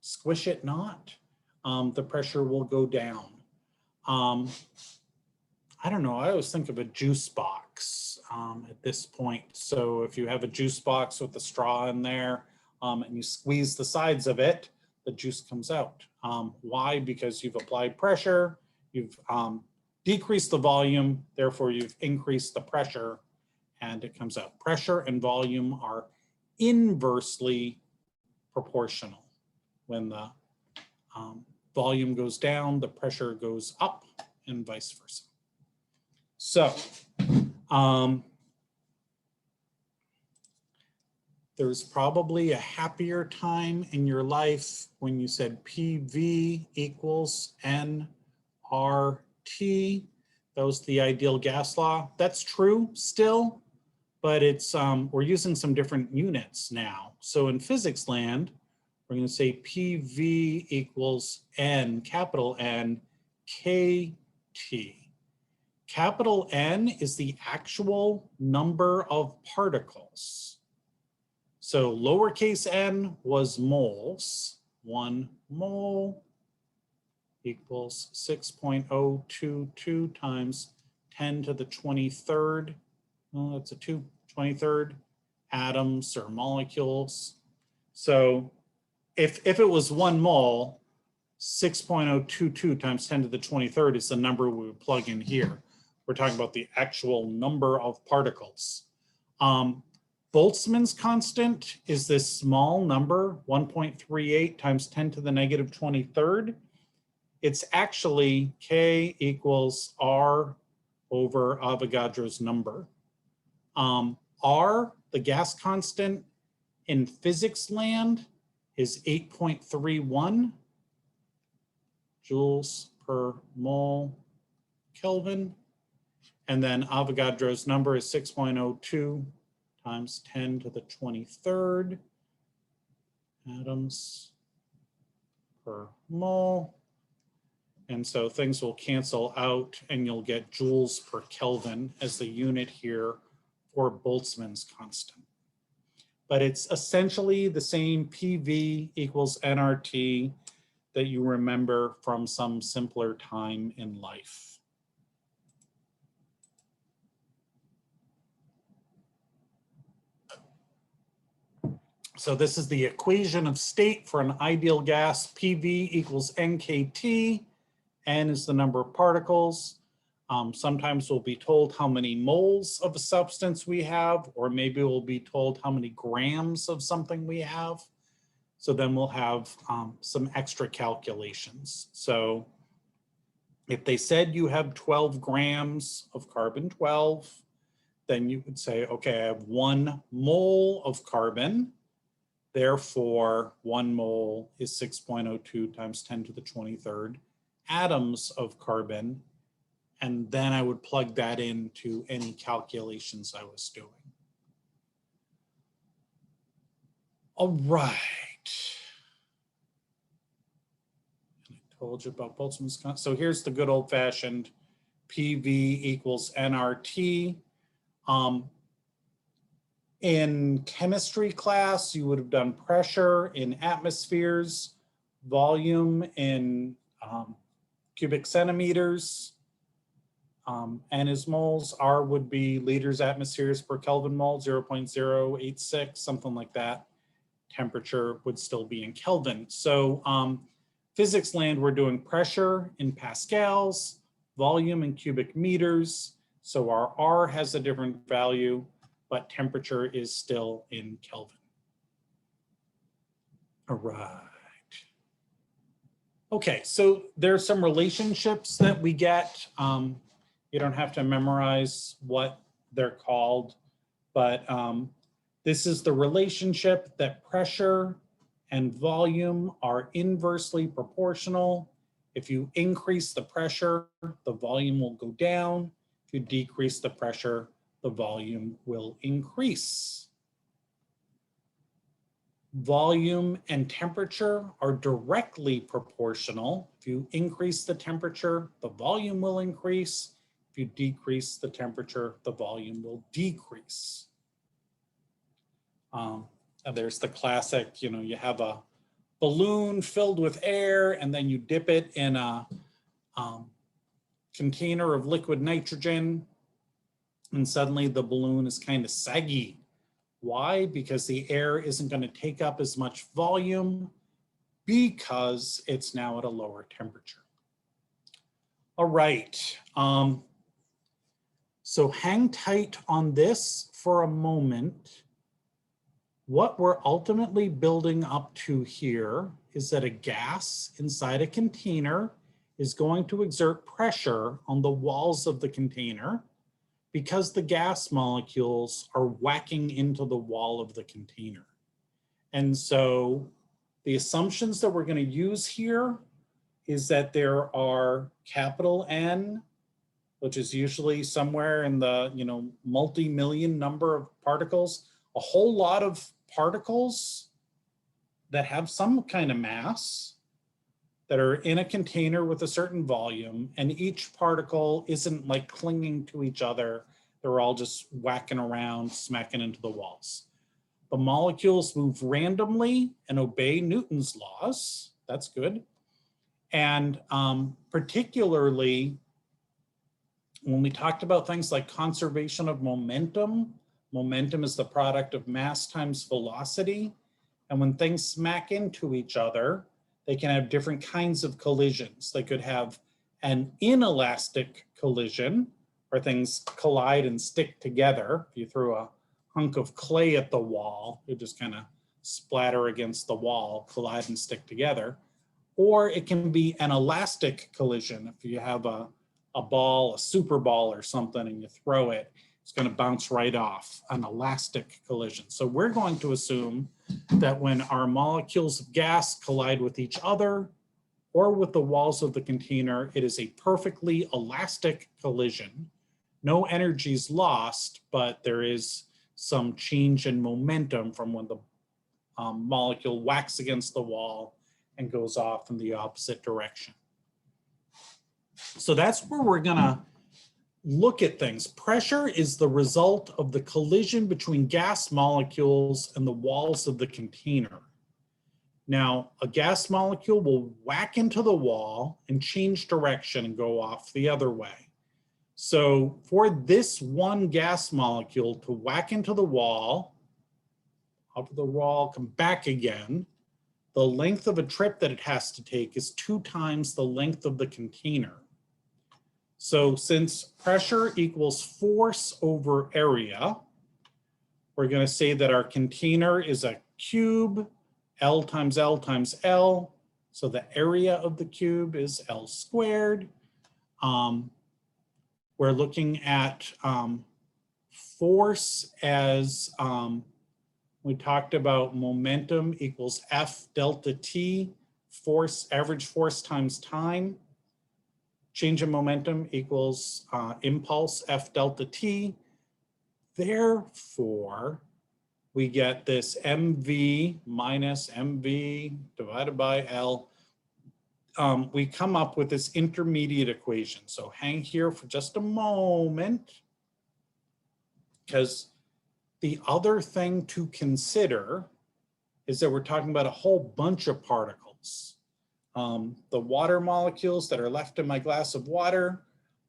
squish it not, the pressure will go down. I don't know, I always think of a juice box at this point. So if you have a juice box with a straw in there and you squeeze the sides of it, the juice comes out. Why? Because you've applied pressure, you've decreased the volume, therefore you've increased the pressure and it comes out. Pressure and volume are inversely proportional. When the volume goes down, the pressure goes up and vice versa. So there's probably a happier time in your life when you said PV equals nRT. That was the ideal gas law. That's true still, but it's we're using some different units now. So in physics land, we're going to say PV equals N, capital N, KT. Capital N is the actual number of particles. So lowercase n was moles. 1 mole equals 6.022 times 10 to the 23rd. Well, that's a 23rd atoms or molecules. So if it was 1 mole, 6.022 times 10 to the 23rd is the number we would plug in here. We're talking about the actual number of particles. Boltzmann's constant is this small number, 1.38 times 10 to the negative 23rd. It's actually K equals R over Avogadro's number. R, the gas constant in physics land, is 8.31 joules per mole Kelvin. And then Avogadro's number is 6.02 times 10 to the 23rd atoms per mole. And so things will cancel out and you'll get joules per Kelvin as the unit here for Boltzmann's constant. But it's essentially the same PV equals nRT that you remember from some simpler time in life. So this is the equation of state for an ideal gas. PV equals NKT. N is the number of particles. Sometimes we'll be told how many moles of a substance we have, or maybe we'll be told how many grams of something we have. So then we'll have some extra calculations. So if they said you have 12 grams of carbon-12, then you could say, okay, I have 1 mole of carbon. Therefore, 1 mole is 6.02 times 10 to the 23rd atoms of carbon. And then I would plug that into any calculations I was doing. All right. I told you about Boltzmann's constant. So here's the good old fashioned PV equals nRT. In chemistry class, you would have done pressure in atmospheres, volume in cubic centimeters, N is moles, R would be liters atmospheres per Kelvin mole, 0.086, something like that. Temperature would still be in Kelvin. So physics land, we're doing pressure in pascals, volume in cubic meters. So our R has a different value, but temperature is still in Kelvin. All right. Okay, so there's some relationships that we get. You don't have to memorize what they're called, but this is the relationship that pressure and volume are inversely proportional. If you increase the pressure, the volume will go down. If you decrease the pressure, the volume will increase. Volume and temperature are directly proportional. If you increase the temperature, the volume will increase. If you decrease the temperature, the volume will decrease. There's the classic, you have a balloon filled with air and then you dip it in a container of liquid nitrogen and suddenly the balloon is kind of saggy. Why? Because the air isn't going to take up as much volume because it's now at a lower temperature. All right. So hang tight on this for a moment. What we're ultimately building up to here is that a gas inside a container is going to exert pressure on the walls of the container because the gas molecules are whacking into the wall of the container. And so the assumptions that we're going to use here is that there are capital N, which is usually somewhere in the multi-million number of particles, a whole lot of particles that have some kind of mass that are in a container with a certain volume, and each particle isn't like clinging to each other. They're all just whacking around, smacking into the walls. The molecules move randomly and obey Newton's laws. That's good. And particularly when we talked about things like conservation of momentum, momentum is the product of mass times velocity. And when things smack into each other, they can have different kinds of collisions. They could have an inelastic collision, where things collide and stick together. If you threw a hunk of clay at the wall, it just kind of splatter against the wall, collide and stick together. Or it can be an elastic collision. If you have a ball, a super ball or something, and you throw it, it's going to bounce right off, an elastic collision. So we're going to assume that when our molecules of gas collide with each other or with the walls of the container, it is a perfectly elastic collision. No energy is lost, but there is some change in momentum from when the molecule whacks against the wall and goes off in the opposite direction. So that's where we're going to look at things. Pressure is the result of the collision between gas molecules and the walls of the container. Now, a gas molecule will whack into the wall and change direction and go off the other way. So for this one gas molecule to whack into the wall, out of the wall, come back again, the length of a trip that it has to take is 2 times the length of the container. So since pressure equals force over area, we're going to say that our container is a cube, L times L times L. So the area of the cube is L squared. We're looking at force as we talked about momentum equals F delta T, force, average force times time. Change in momentum equals impulse F delta T. Therefore, we get this mv minus mv divided by L. We come up with this intermediate equation. So hang here for just a moment, because The other thing to consider is that we're talking about a whole bunch of particles. The water molecules that are left in my glass of water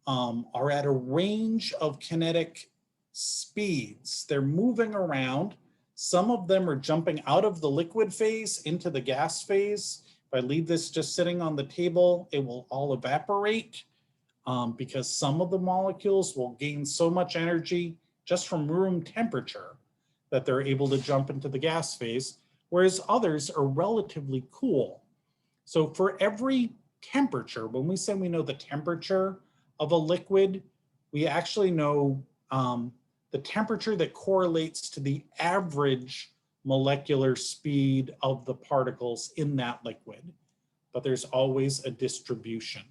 are at a range of kinetic speeds. They're moving around. Some of them are jumping out of the liquid phase into the gas phase. If I leave this just sitting on the table, it will all evaporate because some of the molecules will gain so much energy just from room temperature that they're able to jump into the gas phase, whereas others are relatively cool. So for every temperature, when we say we know the temperature of a liquid, we actually know the temperature that correlates to the average molecular speed of the particles in that liquid. But there's always a distribution.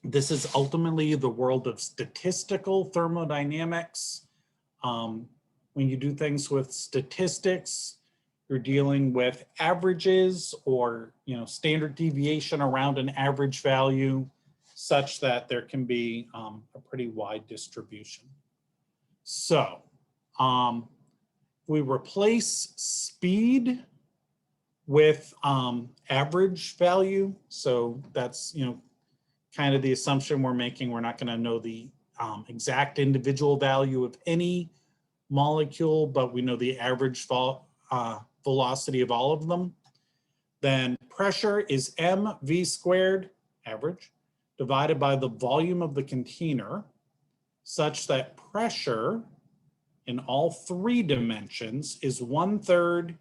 This is ultimately the world of statistical thermodynamics. When you do things with statistics, you're dealing with averages or standard deviation around an average value such that there can be a pretty wide distribution. So we replace speed with average value. So that's kind of the assumption we're making. We're not going to know the exact individual value of any molecule, but we know the average velocity of all of them. Then pressure is mv squared, average, divided by the volume of the container, such that pressure in all three dimensions is 1/3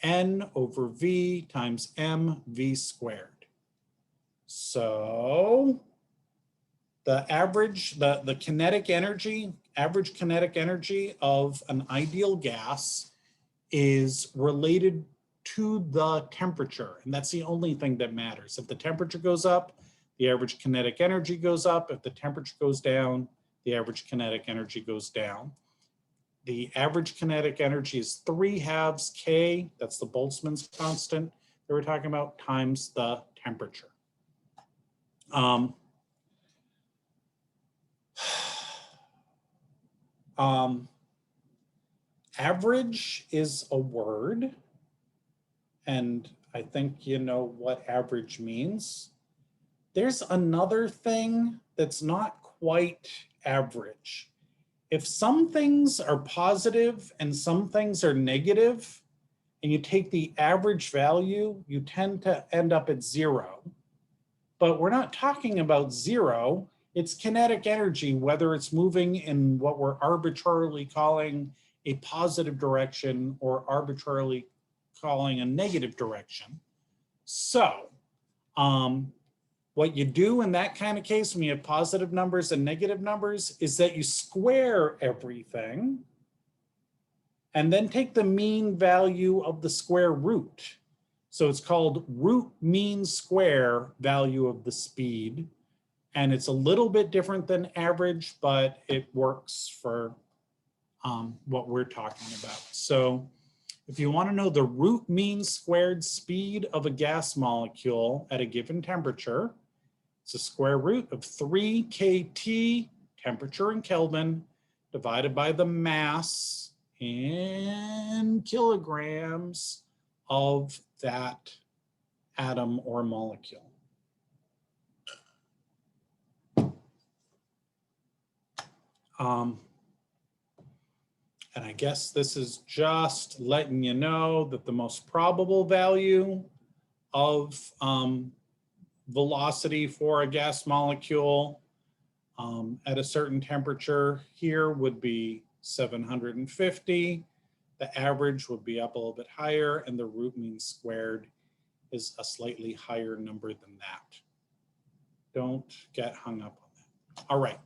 n over v times mv squared. So the average, the kinetic energy, average kinetic energy of an ideal gas is related to the temperature, and that's the only thing that matters. If the temperature goes up, the average kinetic energy goes up. If the temperature goes down, the average kinetic energy goes down. The average kinetic energy is 3/2 K, that's the Boltzmann's constant that we're talking about, times the temperature. Average is a word, and I think you know what average means. There's another thing that's not quite average. If some things are positive and some things are negative, and you take the average value, you tend to end up at 0. But we're not talking about 0. It's kinetic energy, whether it's moving in what we're arbitrarily calling a positive direction or arbitrarily calling a negative direction. So what you do in that kind of case when you have positive numbers and negative numbers is that you square everything and then take the mean value of the square root. So it's called root mean square value of the speed. And it's a little bit different than average, but it works for what we're talking about. So if you want to know the root mean squared speed of a gas molecule at a given temperature, it's the square root of 3 kT, temperature in Kelvin, divided by the mass in kilograms of that atom or molecule. And I guess this is just letting you know that the most probable value of velocity for a gas molecule at a certain temperature here would be 750. The average would be up a little bit higher, and the root mean squared is a slightly higher number than that. Don't get hung up on that. All right.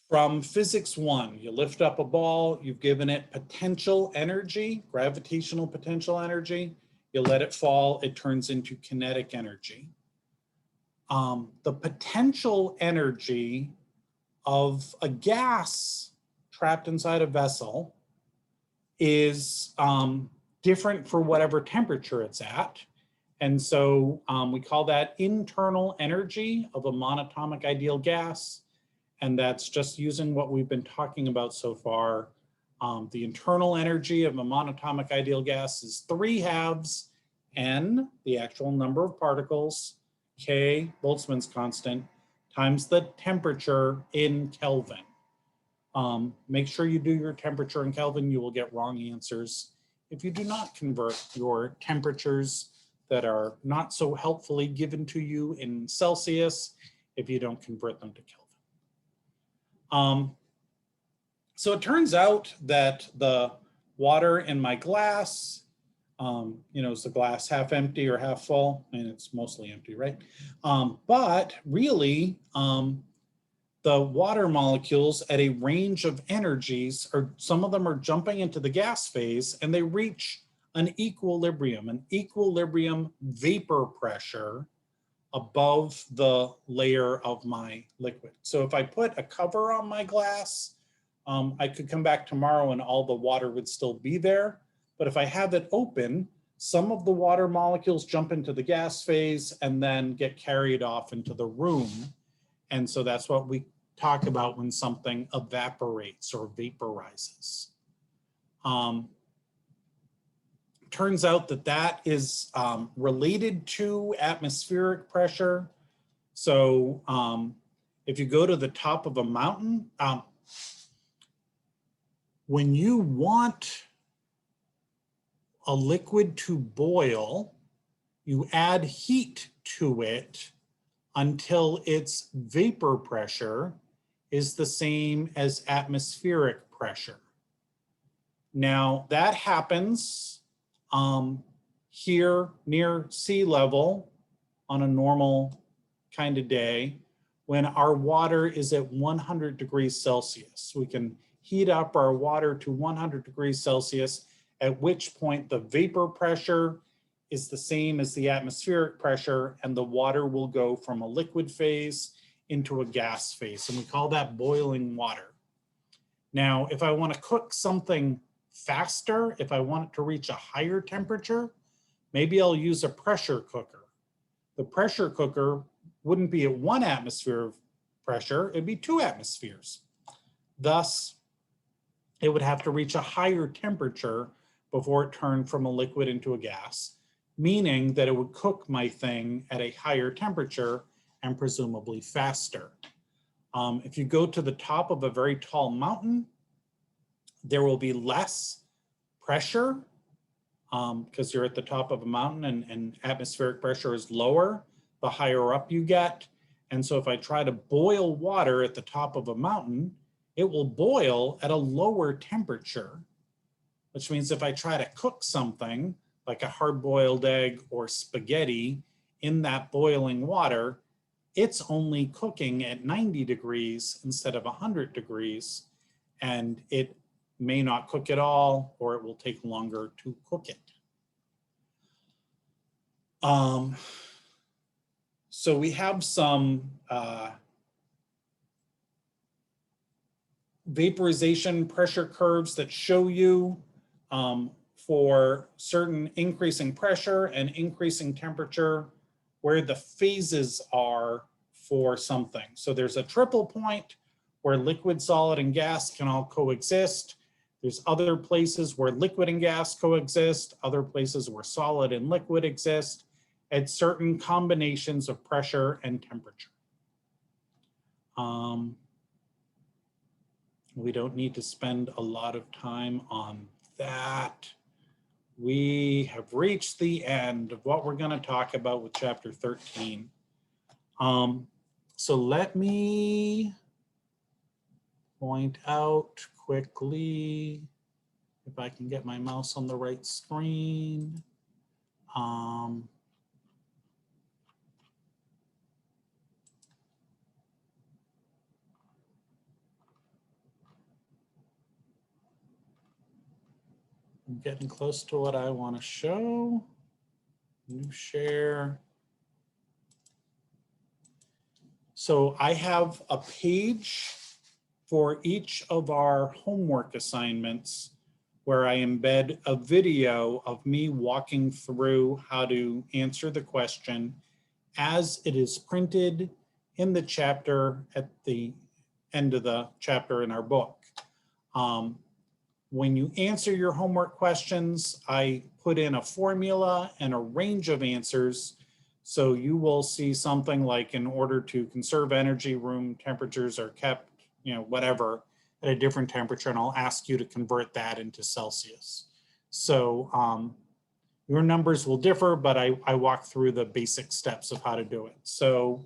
From physics 1, you lift up a ball, you've given it potential energy, gravitational potential energy, you let it fall, it turns into kinetic energy. The potential energy of a gas trapped inside a vessel is different for whatever temperature it's at. And so we call that internal energy of a monatomic ideal gas. And that's just using what we've been talking about so far. The internal energy of a monatomic ideal gas is 3/2 N, the actual number of particles, K, Boltzmann's constant, times the temperature in Kelvin. Make sure you do your temperature in Kelvin. You will get wrong answers if you do not convert your temperatures that are not so helpfully given to you in Celsius if you don't convert them to Kelvin. So it turns out that the water in my glass, is the glass half empty or half full? And it's mostly empty, right? But really, the water molecules at a range of energies, or some of them are jumping into the gas phase, and they reach an equilibrium vapor pressure above the layer of my liquid. So if I put a cover on my glass, I could come back tomorrow and all the water would still be there. But if I have it open, some of the water molecules jump into the gas phase and then get carried off into the room. And so that's what we talk about when something evaporates or vaporizes. Turns out that that is related to atmospheric pressure. So if you go to the top of a mountain, when you want a liquid to boil, you add heat to it until its vapor pressure is the same as atmospheric pressure. Now that happens here near sea level on a normal kind of day when our water is at 100 degrees Celsius. We can heat up our water to 100 degrees Celsius, at which point the vapor pressure is the same as the atmospheric pressure, and the water will go from a liquid phase into a gas phase, and we call that boiling water. Now, if I want to cook something faster, if I want it to reach a higher temperature, maybe I'll use a pressure cooker. The pressure cooker wouldn't be at 1 atmosphere of pressure, it'd be 2 atmospheres. Thus, it would have to reach a higher temperature before it turned from a liquid into a gas, meaning that it would cook my thing at a higher temperature and presumably faster. If you go to the top of a very tall mountain, there will be less pressure because you're at the top of a mountain and atmospheric pressure is lower the higher up you get. And so if I try to boil water at the top of a mountain, it will boil at a lower temperature, which means if I try to cook something like a hard-boiled egg or spaghetti in that boiling water, it's only cooking at 90 degrees instead of 100 degrees, and it may not cook at all, or it will take longer to cook it. So we have some vaporization pressure curves that show you for certain increasing pressure and increasing temperature where the phases are for something. So there's a triple point where liquid, solid, and gas can all coexist. There's other places where liquid and gas coexist, other places where solid and liquid exist at certain combinations of pressure and temperature. We don't need to spend a lot of time on that. We have reached the end of what we're going to talk about with chapter 13. So let me point out quickly, if I can get my mouse on the right screen. I'm getting close to what I want to show. New share. So I have a page for each of our homework assignments where I embed a video of me walking through how to answer the question as it is printed in the chapter at the end of the chapter in our book. When you answer your homework questions, I put in a formula and a range of answers. So you will see something like, in order to conserve energy, room temperatures are kept, whatever, at a different temperature, and I'll ask you to convert that into Celsius. So your numbers will differ, but I walk through the basic steps of how to do it. So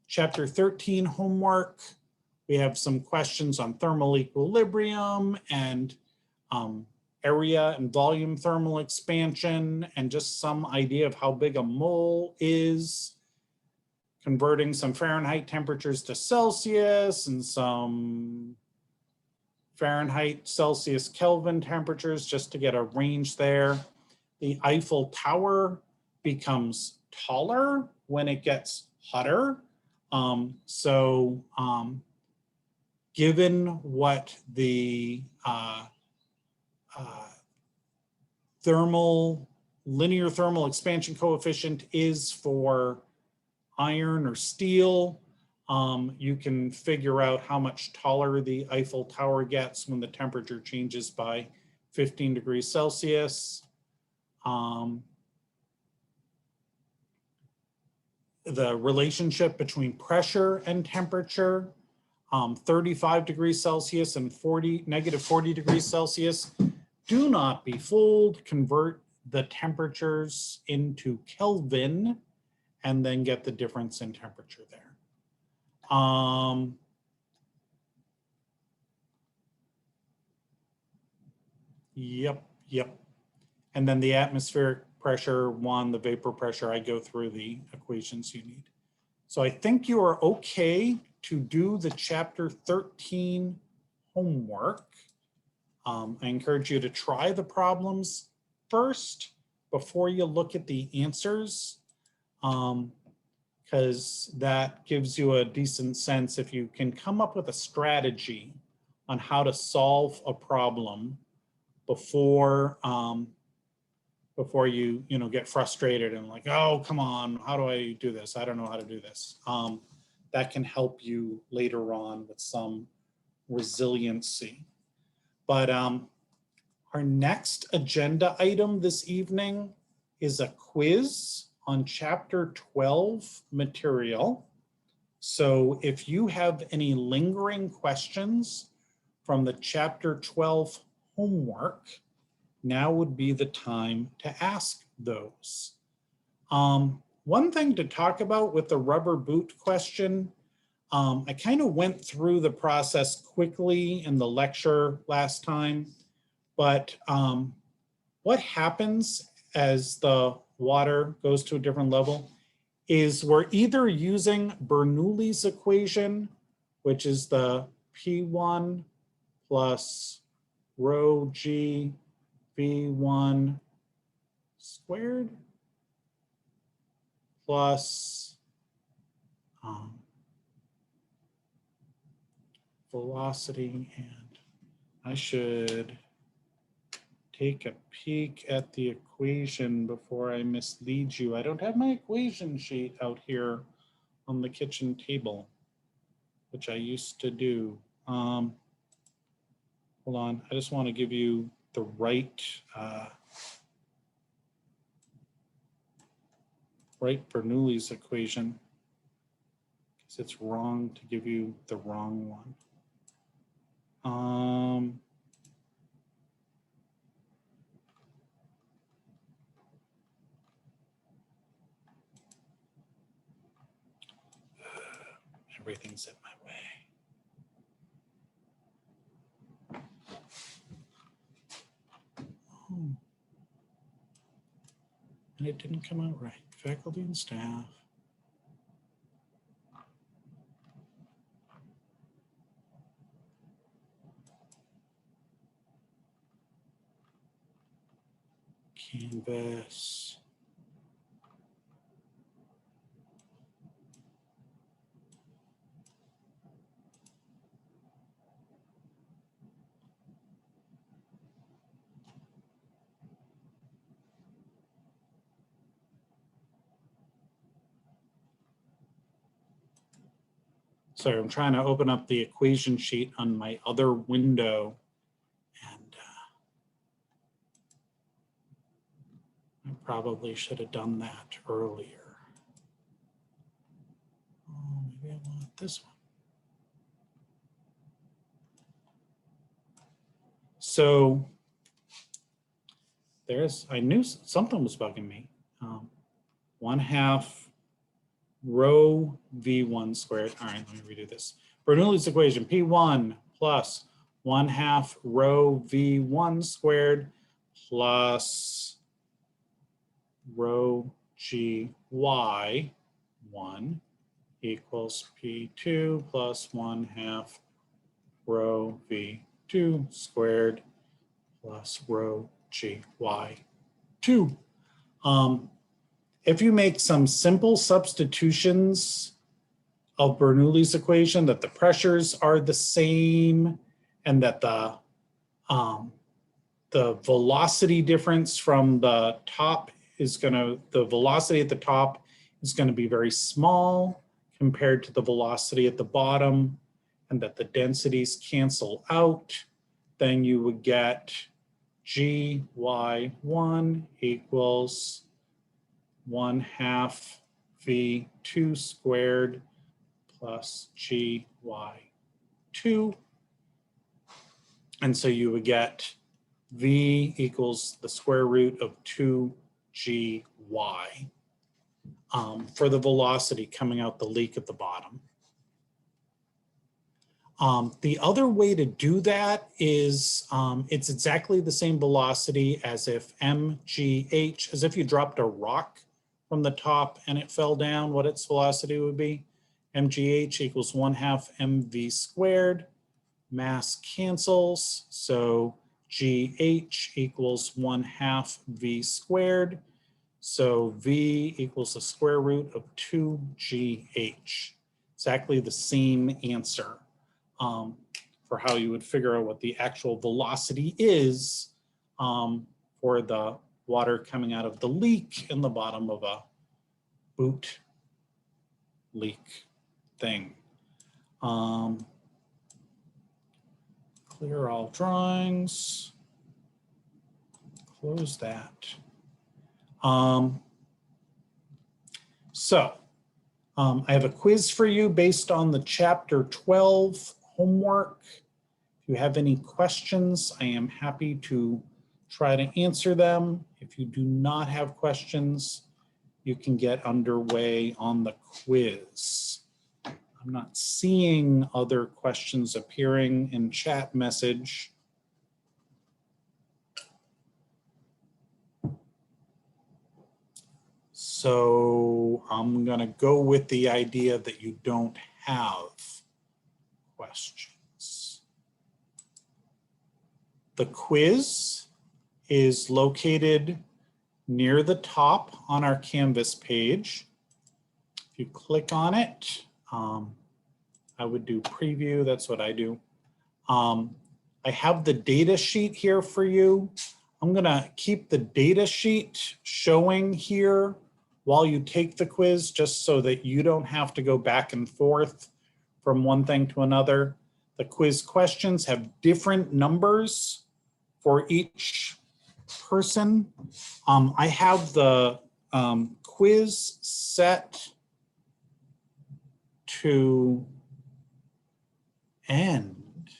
chapter 13 homework, we have some questions on thermal equilibrium and area and volume thermal expansion, and just some idea of how big a mole is, converting some Fahrenheit temperatures to Celsius and some Fahrenheit, Celsius, Kelvin temperatures, just to get a range there. The Eiffel Tower becomes taller when it gets hotter. Given what the linear thermal expansion coefficient is for iron or steel, you can figure out how much taller the Eiffel Tower gets when the temperature changes by 15 degrees Celsius. The relationship between pressure and temperature, 35 degrees Celsius and negative 40 degrees Celsius. Do not be fooled. Convert the temperatures into Kelvin and then get the difference in temperature there. Yep. And then the atmospheric pressure one, the vapor pressure, I go through the equations you need. So I think you are okay to do the chapter 13 homework. I encourage you to try the problems first before you look at the answers, because that gives you a decent sense if you can come up with a strategy on how to solve a problem before you get frustrated and like, oh, come on, how do I do this? I don't know how to do this. That can help you later on with some resiliency. But our next agenda item this evening is a quiz on chapter 12 material. So if you have any lingering questions from the chapter 12 homework, now would be the time to ask those. One thing to talk about with the rubber boot question, I kind of went through the process quickly in the lecture last time, but what happens as the water goes to a different level is we're either using Bernoulli's equation, which is the P1 plus rho G V1 squared plus velocity, and I should take a peek at the equation before I mislead you. I don't have my equation sheet out here on the kitchen table, which I used to do. Hold on, I just want to give you the right Bernoulli's equation, because it's wrong to give you the wrong one. Everything's in my way. Oh. And it didn't come out right. Faculty and staff. Canvas. So I'm trying to open up the equation sheet on my other window, and I probably should have done that earlier. Oh, maybe I want this one. So I knew something was bugging me. 1/2 rho V1 squared. All right, let me redo this. Bernoulli's equation, P1 plus 1/2 rho V1 squared plus rho GY1 equals P2 plus 1/2 rho V2 squared plus rho GY2. If you make some simple substitutions of Bernoulli's equation, that the pressures are the same and that the velocity difference from the top the velocity at the top is going to be very small compared to the velocity at the bottom, and that the densities cancel out, then you would get GY1 equals 1/2 V2 squared plus GY2. And so you would get V equals the square root of 2GY for the velocity coming out the leak at the bottom. The other way to do that is it's exactly the same velocity as if mgh, as if you dropped a rock from the top and it fell down, what its velocity would be. mgh equals 1/2 mv squared. Mass cancels, so gh equals 1/2 v squared. So v equals the square root of 2gh. Exactly the same answer for how you would figure out what the actual velocity is for the water coming out of the leak in the bottom of a boot leak thing. Clear all drawings. Close that. I have a quiz for you based on the chapter 12 homework. If you have any questions, I am happy to try to answer them. If you do not have questions, you can get underway on the quiz. I'm not seeing other questions appearing in chat message. So I'm going to go with the idea that you don't have questions. The quiz is located near the top on our Canvas page. If you click on it, I would do preview, that's what I do. I have the data sheet here for you. I'm gonna keep the data sheet showing here while you take the quiz, just so that you don't have to go back and forth from one thing to another. The quiz questions have different numbers for each person. I have the quiz set to end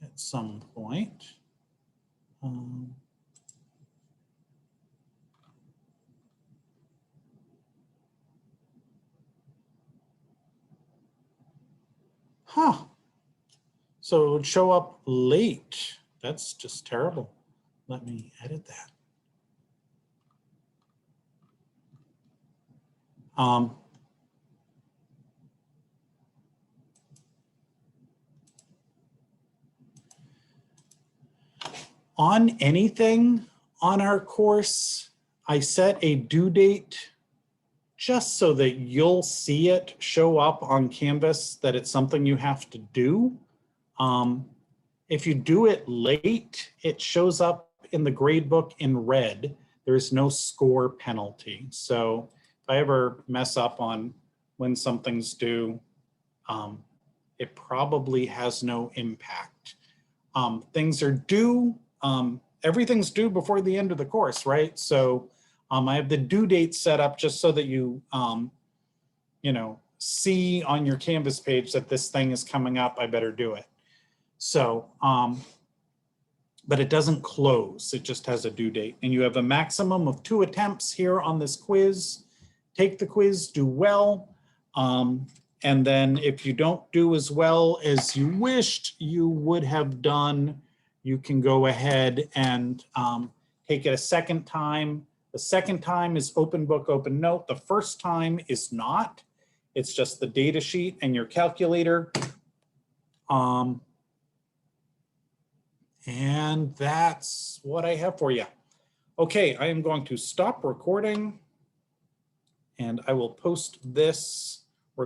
at some point. So it would show up late. That's just terrible. Let me edit that. On anything on our course, I set a due date just so that you'll see it show up on Canvas, that it's something you have to do. If you do it late, it shows up in the grade book in red. There's no score penalty. So if I ever mess up on when something's due, it probably has no impact. Things are due, everything's due before the end of the course, right? So I have the due date set up just so that you, you know, see on your Canvas page that this thing is coming up, I better do it. So, but it doesn't close, it just has a due date. And you have a maximum of 2 attempts here on this quiz. Take the quiz, do well. And then if you don't do as well as you wished you would have done, you can go ahead and take it a second time. The second time is open book, open note. The first time is not. It's just the data sheet and your calculator. And that's what I have for you. Okay, I am going to stop recording and I will post this